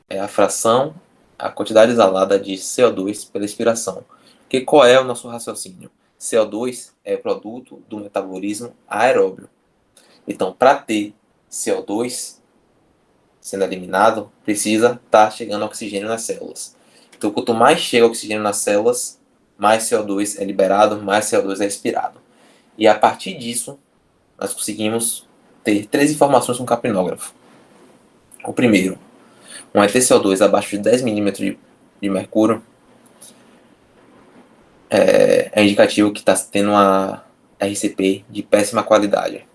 é a fração, a quantidade exalada de CO2 pela expiração. Que qual é o nosso raciocínio? CO2 é produto do metabolismo aeróbio. Então, para ter CO2 sendo eliminado, precisa estar chegando oxigênio nas células. Então, quanto mais chega oxigênio nas células, mais CO2 é liberado, mais CO2 é expirado. E a partir disso, nós conseguimos ter 3 informações com o capnógrafo. O primeiro, um EtCO2 abaixo de 10 milímetros de mercúrio é indicativo que está tendo uma RCP de péssima qualidade,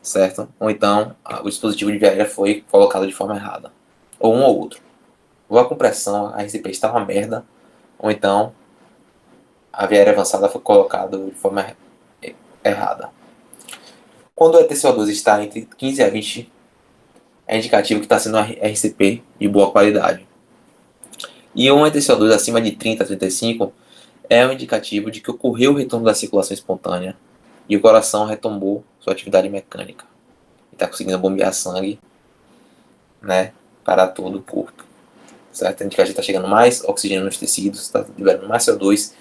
certo? Ou então o dispositivo de viária foi colocado de forma errada, ou um ou outro. Ou a compressão, a RCP está uma merda, ou então a viária avançada foi colocada de forma errada. Quando o EtCO2 está entre 15 a 20, é indicativo que está sendo uma RCP de boa qualidade. E um EtCO2 acima de 30 a 35 é um indicativo de que ocorreu o retorno da circulação espontânea e o coração retomou sua atividade mecânica. Está conseguindo bombear sangue, né, para todo o corpo. Certo? Indica que a gente está chegando mais oxigênio nos tecidos, está liberando mais CO2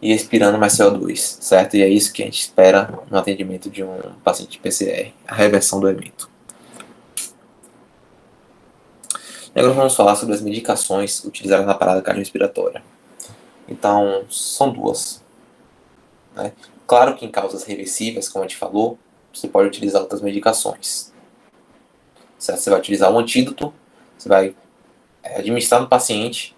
e expirando mais CO2, certo? E é isso que a gente espera no atendimento de um paciente de PCR, a reversão do evento. E agora vamos falar sobre as medicações utilizadas na parada cardiorrespiratória. Então, são duas, né? Claro que em causas reversíveis, como a gente falou, você pode utilizar outras medicações. Certo? Você vai utilizar um antídoto, você vai administrar no paciente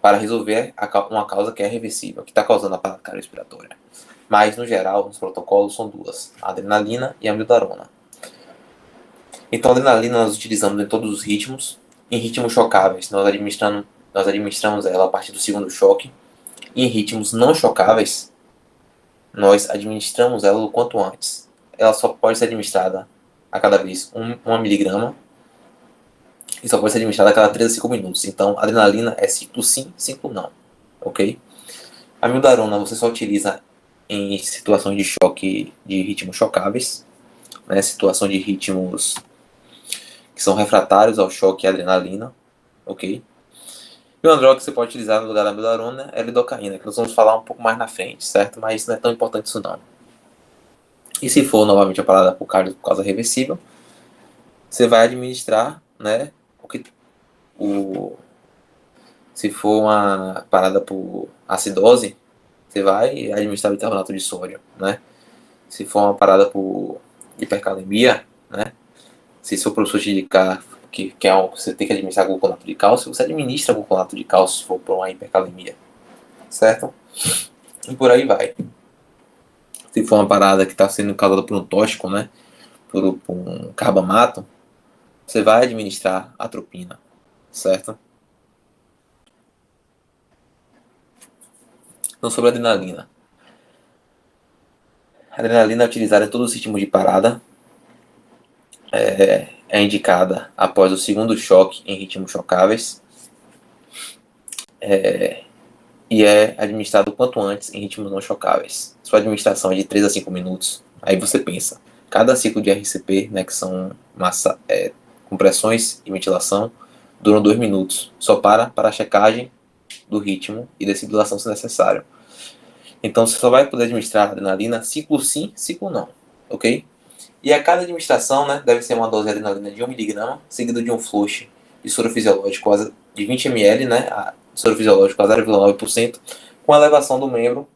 para resolver uma causa que é reversível, que está causando a parada cardiorrespiratória. Mas, no geral, os protocolos são duas, a adrenalina e a amiodarona. Então, a adrenalina nós utilizamos em todos os ritmos, Em ritmos chocáveis, nós administramos ela a partir do segundo choque. E em ritmos não chocáveis, nós administramos ela o quanto antes. Ela só pode ser administrada a cada vez 1 miligrama e só pode ser administrada a cada 3 a 5 minutos. Então, a adrenalina é ciclo sim, ciclo não. Ok? A mildarona você só utiliza em situações de choque de ritmos chocáveis, né? Situação de ritmos que são refratários ao choque e adrenalina. Ok? E uma droga que você pode utilizar no lugar da mildarona é a lidocaína, que nós vamos falar um pouco mais na frente, certo? Mas não é tão importante isso não. E se for novamente a parada por causa reversível, você vai administrar, né? O, se for uma parada por acidose, você vai administrar bicarbonato de sódio, né? Se for uma parada por hipercalemia, né? Se seu professor te indicar que você tem que administrar gluconato de cálcio, você administra gluconato de cálcio se for por uma hipercalemia, certo? E por aí vai. Se for uma parada que está sendo causada por um tóxico, né? Por um carbamato, você vai administrar atropina, certo? Então, sobre a adrenalina. A adrenalina é utilizada em todos os ritmos de parada. É indicada após o segundo choque em ritmos chocáveis. E é administrado o quanto antes em ritmos não chocáveis. Sua administração é de 3 a 5 minutos. Aí você pensa, cada ciclo de RCP, né, que são compressões e ventilação, duram 2 minutos. Só para a checagem do ritmo e desfibrilação se necessário. Então você só vai poder administrar adrenalina ciclo sim, ciclo não, ok? E a cada administração, né, deve ser uma dose de adrenalina de 1 miligrama, seguido de um fluxo de soro fisiológico de 20 ml, né, soro fisiológico a 0,9%, com elevação do membro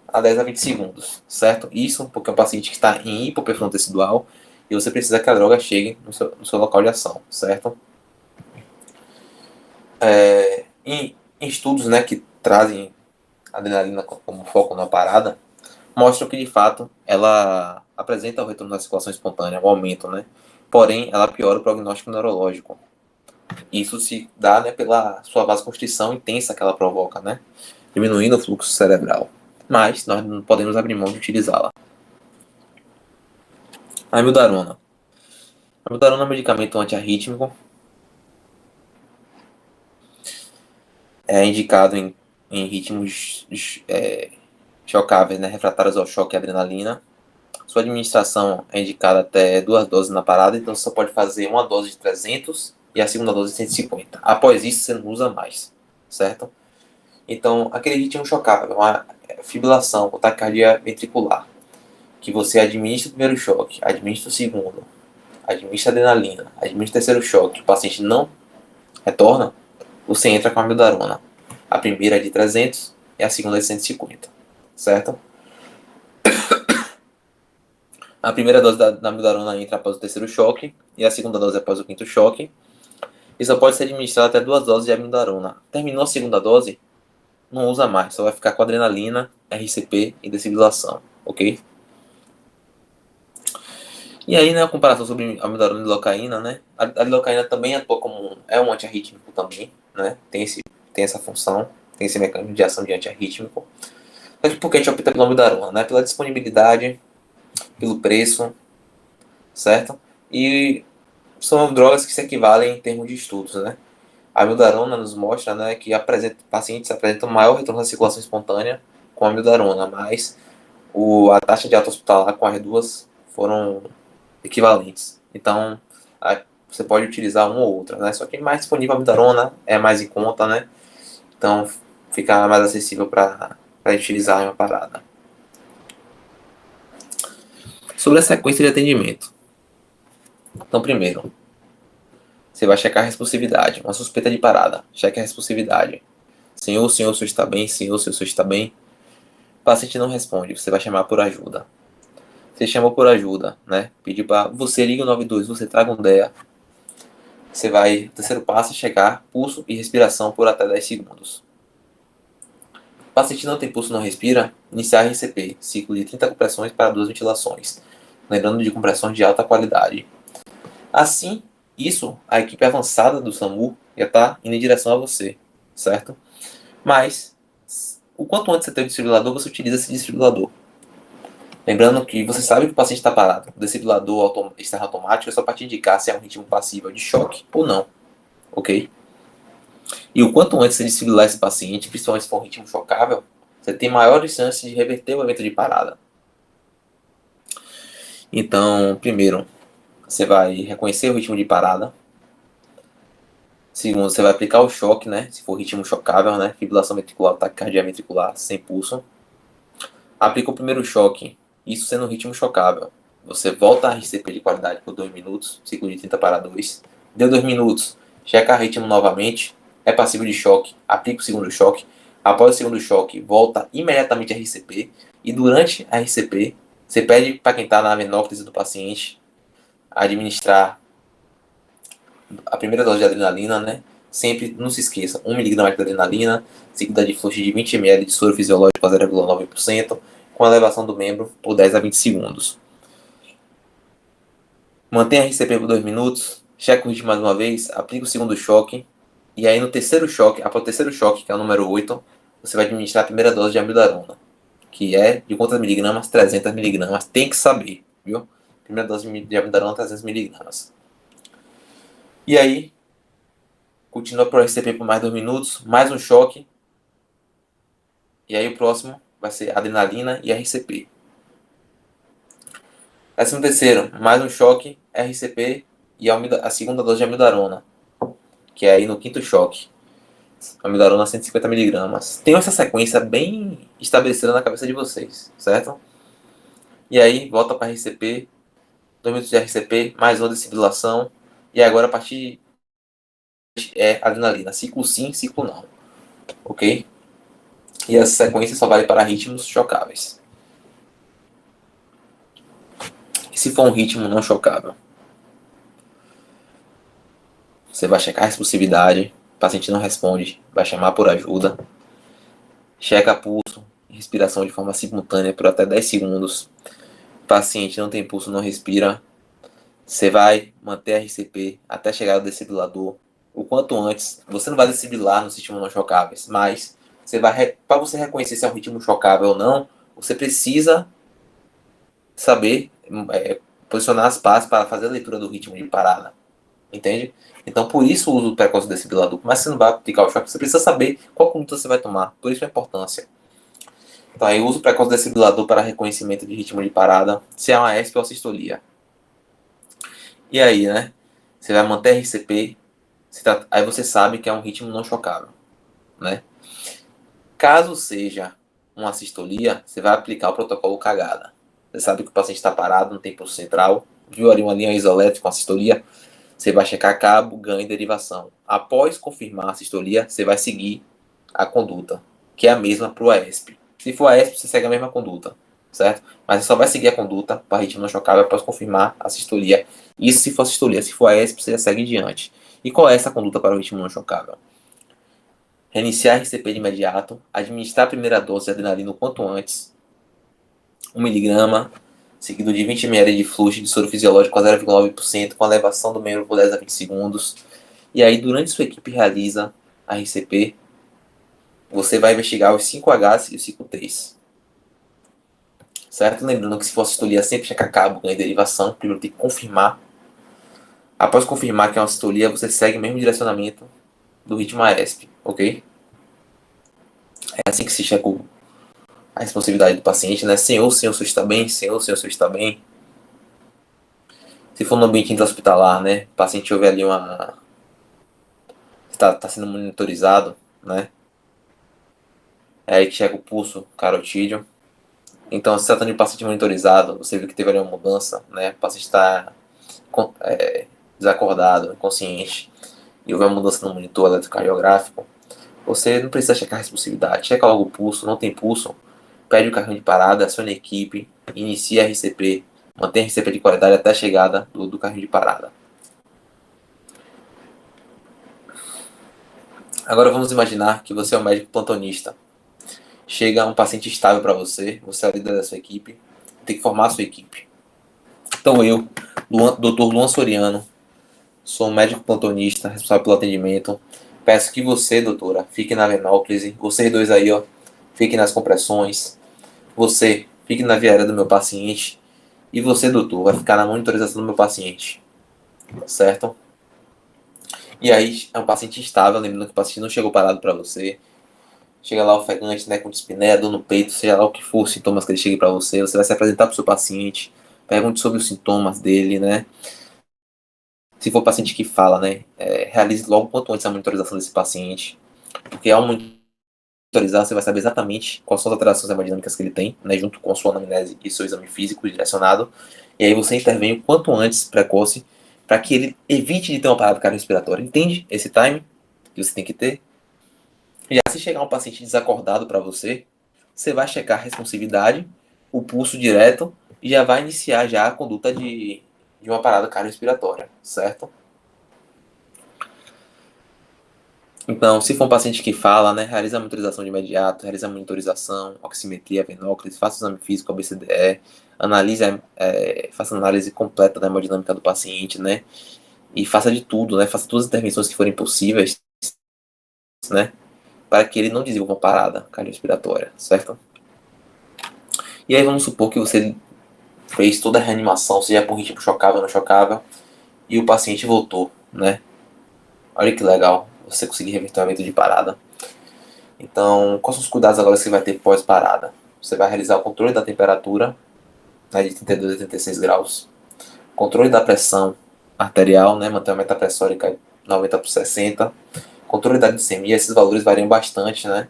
a 10 a 20 segundos, certo? Isso porque é um paciente que está em hipoperfusão tecidual e você precisa que a droga chegue no seu local de ação, certo? Em estudos, né, que trazem adrenalina como foco na parada, mostram que de fato ela apresenta o retorno da circulação espontânea, o aumento, né? Porém, ela piora o prognóstico neurológico. Isso se dá, né, pela sua vasoconstrição intensa que ela provoca, né? Diminuindo o fluxo cerebral. Mas nós não podemos abrir mão de utilizá-la. A amiodarona. A amiodarona é um medicamento antiarrítmico. É indicado em ritmos chocáveis, né, refratários ao choque e adrenalina. Sua administração é indicada até 2 doses na parada, então você só pode fazer uma dose de 300 e a segunda dose de 150. Após isso, você não usa mais, certo? Então, aquele ritmo chocável, uma fibrilação com taquicardia ventricular, que você administra o primeiro choque, administra o segundo, administra adrenalina, administra o terceiro choque, o paciente não retorna, você entra com a amiodarona. A primeira é de 300 e a segunda é de 150, certo? A primeira dose da amiodarona entra após o terceiro choque e a segunda dose após o quinto choque. E só pode ser administrada até 2 doses de amiodarona. Terminou a segunda dose, não usa mais, só vai ficar com adrenalina, RCP e desfibrilação, ok? E aí, né, a comparação sobre amiodarona e lidocaína, né? A lidocaína também atua como um antiarrítmico também, né? Tem essa função, tem esse mecanismo de ação de antiarrítmico. Mas por que a gente opta pela amiodarona, né? Pela disponibilidade, pelo preço, certo? E são drogas que se equivalem em termos de estudos, né? A amiodarona nos mostra, né, que pacientes apresentam maior retorno à circulação espontânea com a amiodarona, mas a taxa de alta hospitalar com as duas foram equivalentes. Então, você pode utilizar uma ou outra, né? Só que mais disponível a amiodarona é mais em conta, né? Então, fica mais acessível para utilizar em uma parada. Sobre a sequência de atendimento. Então, primeiro, você vai checar a responsividade. Uma suspeita de parada. Cheque a responsividade. Senhor, o senhor está bem? Senhor, o senhor está bem? O paciente não responde. Você vai chamar por ajuda. Você chamou por ajuda, né? Pedir para você liga o 92, você traga um DEA. Você vai, o terceiro passo é checar pulso e respiração por até 10 segundos. O paciente não tem pulso, não respira, iniciar RCP, ciclo de 30 compressões para 2 ventilações. Lembrando de compressões de alta qualidade. Assim Isso, a equipe avançada do SAMU já está indo em direção a você, certo? Mas, o quanto antes você tem o desfibrilador, você utiliza esse desfibrilador. Lembrando que você sabe que o paciente está parado. O desfibrilador externo automático é só para te indicar se é um ritmo passivo de choque ou não, ok? E o quanto antes você desfibrilar esse paciente, principalmente se for um ritmo chocável, você tem maiores chances de reverter o evento de parada. Então, primeiro, você vai reconhecer o ritmo de parada. Segundo, você vai aplicar o choque, né? Se for ritmo chocável, né? Fibrilação ventricular, taquicardia ventricular, sem pulso. Aplica o primeiro choque, isso sendo um ritmo chocável. Você volta a RCP de qualidade por 2 minutos, ciclo de 30 para 2. Deu 2 minutos, checa o ritmo novamente, é passivo de choque, aplica o segundo choque. Após o segundo choque, volta imediatamente a RCP. E durante a RCP, você pede para quem está na venóclise do paciente administrar a primeira dose de adrenalina, né? Sempre, não se esqueça, 1 mg de adrenalina, seguida de fluxo de 20 ml de soro fisiológico a 0,9%, com elevação do membro por 10 a 20 segundos. Mantenha a RCP por 2 minutos, checa o ritmo mais uma vez, aplica o segundo choque, e aí no terceiro choque, após o terceiro choque, que é o número 8, você vai administrar a primeira dose de amiodarona, que é de quantas miligramas? 300 miligramas. Tem que saber, viu? Primeira dose de amiodarona, 300 miligramas. E aí, continua por RCP por mais 2 minutos, mais um choque. E aí o próximo vai ser adrenalina e RCP. 13º, mais um choque, RCP e a segunda dose de amiodarona, que é aí no quinto choque. Amiodarona 150 miligramas. Tem essa sequência bem estabelecida na cabeça de vocês, certo? E aí volta para RCP, 2 minutos de RCP, mais uma desfibrilação. E agora a partir adrenalina, ciclo sim, ciclo não. Ok? E essa sequência só vale para ritmos chocáveis. E se for um ritmo não chocável? Você vai checar a responsividade, o paciente não responde, vai chamar por ajuda. Checa pulso, respiração de forma simultânea por até 10 segundos. O paciente não tem pulso, não respira. Você vai manter a RCP até chegar ao desfibrilador. O quanto antes, você não vai desfibrilar nos ritmos não chocáveis, mas para você reconhecer se é um ritmo chocável ou não, você precisa saber posicionar as pás para fazer a leitura do ritmo de parada. Entende? Então, por isso o uso precoce do desfibrilador. Mas você não vai aplicar o choque, você precisa saber qual conduta você vai tomar. Por isso a importância. Então, aí, uso precoce do desfibrilador para reconhecimento de ritmo de parada, se é uma ESP ou sistolia. E aí, né? Você vai manter RCP, aí você sabe que é um ritmo não chocável, né? Caso seja uma sistolia, você vai aplicar o protocolo cagada. Você sabe que o paciente está parado, não tem pulso central, viu ali uma linha isolétrica com a sistolia, você vai checar cabo, ganho e derivação. Após confirmar a sistolia, você vai seguir a conduta, que é a mesma para o AESP. Se for AESP, você segue a mesma conduta, certo? Mas você só vai seguir a conduta para ritmo não chocável após confirmar a sistolia. Isso se for sistolia. Se for AESP, você já segue diante. E qual é essa conduta para o ritmo não chocável? Reiniciar RCP de imediato, administrar a primeira dose de adrenalina o quanto antes, 1 mg, seguido de 20 ml de fluxo de soro fisiológico a 0,9%, com elevação do membro por 10 a 20 segundos. E aí, durante sua equipe realiza a RCP, você vai investigar os 5Hs e os 5Ts. Certo? Lembrando que se for sistolia, sempre checar cabo, ganho e derivação. Primeiro tem que confirmar. Após confirmar que é uma sistolia, você segue o mesmo direcionamento do ritmo AESP, ok? É assim que se checa a responsividade do paciente, né? Senhor, o senhor está bem? Senhor, o senhor está bem? Se for no ambiente intra-hospitalar, né? O paciente houve ali está sendo monitorizado, né? É aí que chega o pulso carotídeo. Então, se tratando de um paciente monitorizado, você viu que teve ali uma mudança, né? O paciente está desacordado, inconsciente, e houve uma mudança no monitor eletrocardiográfico, você não precisa checar a responsividade. Checa logo o pulso, não tem pulso, pede o carrinho de parada, aciona a equipe, inicia a RCP, mantém a RCP de qualidade até a chegada do carrinho de parada. Agora vamos imaginar que você é um médico plantonista. Chega um paciente estável para você, você é o líder da sua equipe, tem que formar a sua equipe. Então eu, Dr. Luan Soriano, sou um médico plantonista, responsável pelo atendimento. Peço que você, doutora, fique na venóclise. Vocês dois aí, ó, fiquem nas compressões. Você, fique na via aérea do meu paciente. E você, doutor, vai ficar na monitorização do meu paciente. Certo? E aí, é um paciente instável, lembrando que o paciente não chegou parado para você. Chega lá ofegante, né, com dispneia, dor no peito, seja lá o que for os sintomas que ele chegue para você. Você vai se apresentar para o seu paciente. Pergunte sobre os sintomas dele, né? Se for paciente que fala, né, realize logo quanto antes a monitorização desse paciente. Porque ao monitorizar, você vai saber exatamente quais são as alterações hemodinâmicas que ele tem, né, junto com a sua anamnese e seu exame físico direcionado. E aí você intervém o quanto antes, precoce, para que ele evite de ter uma parada cardiorrespiratória. Entende esse time que você tem que ter? Já se chegar um paciente desacordado para você, você vai checar a responsividade, o pulso direto e já vai iniciar já a conduta de uma parada cardiorrespiratória, certo? Então, se for um paciente que fala, né, realiza a monitorização de imediato, realiza a monitorização, oximetria, venóclise, faça o exame físico, ABCDE, analise, faça a análise completa da hemodinâmica do paciente, né, e faça de tudo, né, faça todas as intervenções que forem possíveis, né, para que ele não desenvolva uma parada cardiorrespiratória, certo? E aí vamos supor que você fez toda a reanimação, seja por ritmo chocável ou não chocável, e o paciente voltou, né? Olha que legal, você conseguir reverter o evento de parada. Então, quais são os cuidados agora que você vai ter pós-parada? Você vai realizar o controle da temperatura, né, de 32 a 36 graus, controle da pressão arterial, né, manter a meta pressórica 90 por 60, controle da glicemia, esses valores variam bastante, né?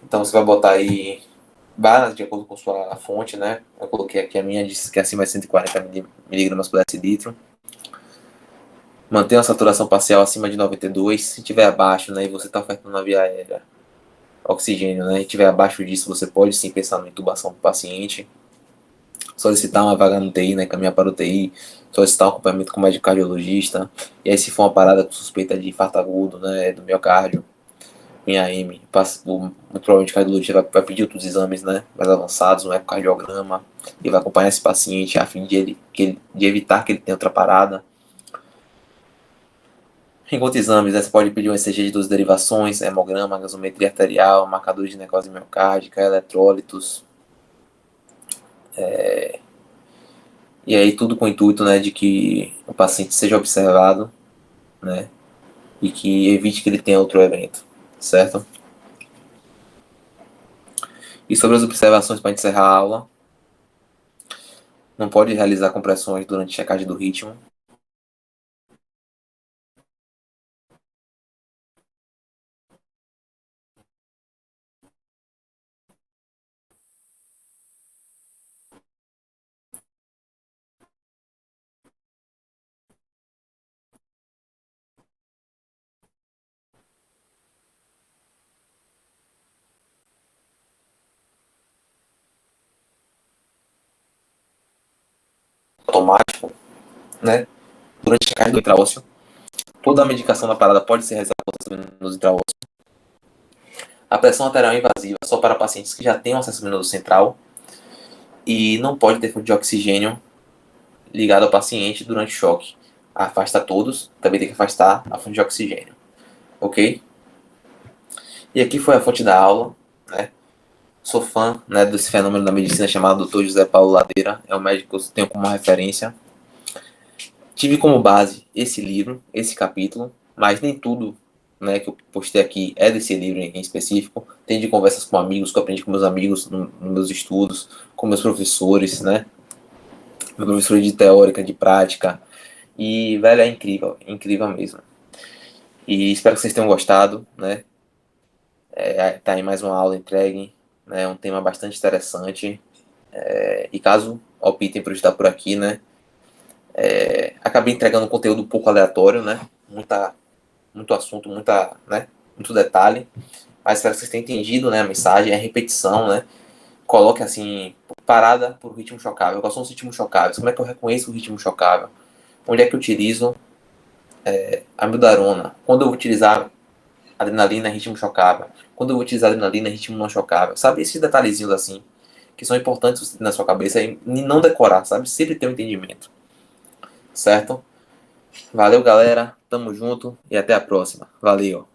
Então você vai botar aí, vai de acordo com sua fonte, né? Eu coloquei aqui a minha, disse que é acima de 140 miligramas por decilitro. Mantenha a saturação parcial acima de 92. Se tiver abaixo, né, e você está ofertando na via aérea oxigênio, né, e tiver abaixo disso, você pode sim pensar na intubação do paciente. Solicitar uma vaga no TI, né, caminhar para o TI. Solicitar um acompanhamento com o médico cardiologista. E aí, se for uma parada com suspeita de infarto agudo, né, do miocárdio, em AM, muito provavelmente o cardiologista vai pedir outros exames, né, mais avançados, um ecocardiograma, e vai acompanhar esse paciente a fim de evitar que ele tenha outra parada. Enquanto exames, né, você pode pedir um ECG de duas derivações, hemograma, gasometria arterial, marcadores de necrose miocárdica, eletrólitos. E aí tudo com o intuito, né, de que o paciente seja observado, né, e que evite que ele tenha outro evento, certo? E sobre as observações para encerrar a aula, não pode realizar compressões durante a checagem do ritmo. Automático, né, durante a checagem do intraósseo. Toda a medicação da parada pode ser realizada por 6 minutos intraósseo. A pressão arterial invasiva só para pacientes que já têm um acesso venoso central e não pode ter fonte de oxigênio ligado ao paciente durante o choque. Afasta todos, também tem que afastar a fonte de oxigênio, ok? E aqui foi a fonte da aula, né? Sou fã, né, desse fenômeno da medicina chamado Dr. José Paulo Ladeira, é um médico que eu tenho como referência. Tive como base esse livro, esse capítulo, mas nem tudo, né, que eu postei aqui é desse livro em específico. Tem de conversas com amigos, que eu aprendi com meus amigos nos meus estudos, com meus professores, né? Meu professor de teórica, de prática. E, velho, é incrível mesmo. E espero que vocês tenham gostado, né? Tá aí mais uma aula entregue, né? Um tema bastante interessante. E caso optem por estar por aqui, né? Acabei entregando um conteúdo um pouco aleatório, né? Muito assunto, né? Muito detalhe. Mas espero que vocês tenham entendido, né? A mensagem, a repetição, né? Coloque assim, parada por ritmo chocável. Quais são os ritmos chocáveis? Como é que eu reconheço o ritmo chocável? Onde é que eu utilizo a amiodarona? Quando eu vou utilizar adrenalina em ritmo chocável? Quando eu vou utilizar adrenalina em ritmo não chocável? Sabe esses detalhezinhos assim, que são importantes na sua cabeça e não decorar, sabe? Sempre ter um entendimento, certo? Valeu, galera. Tamo junto e até a próxima. Valeu.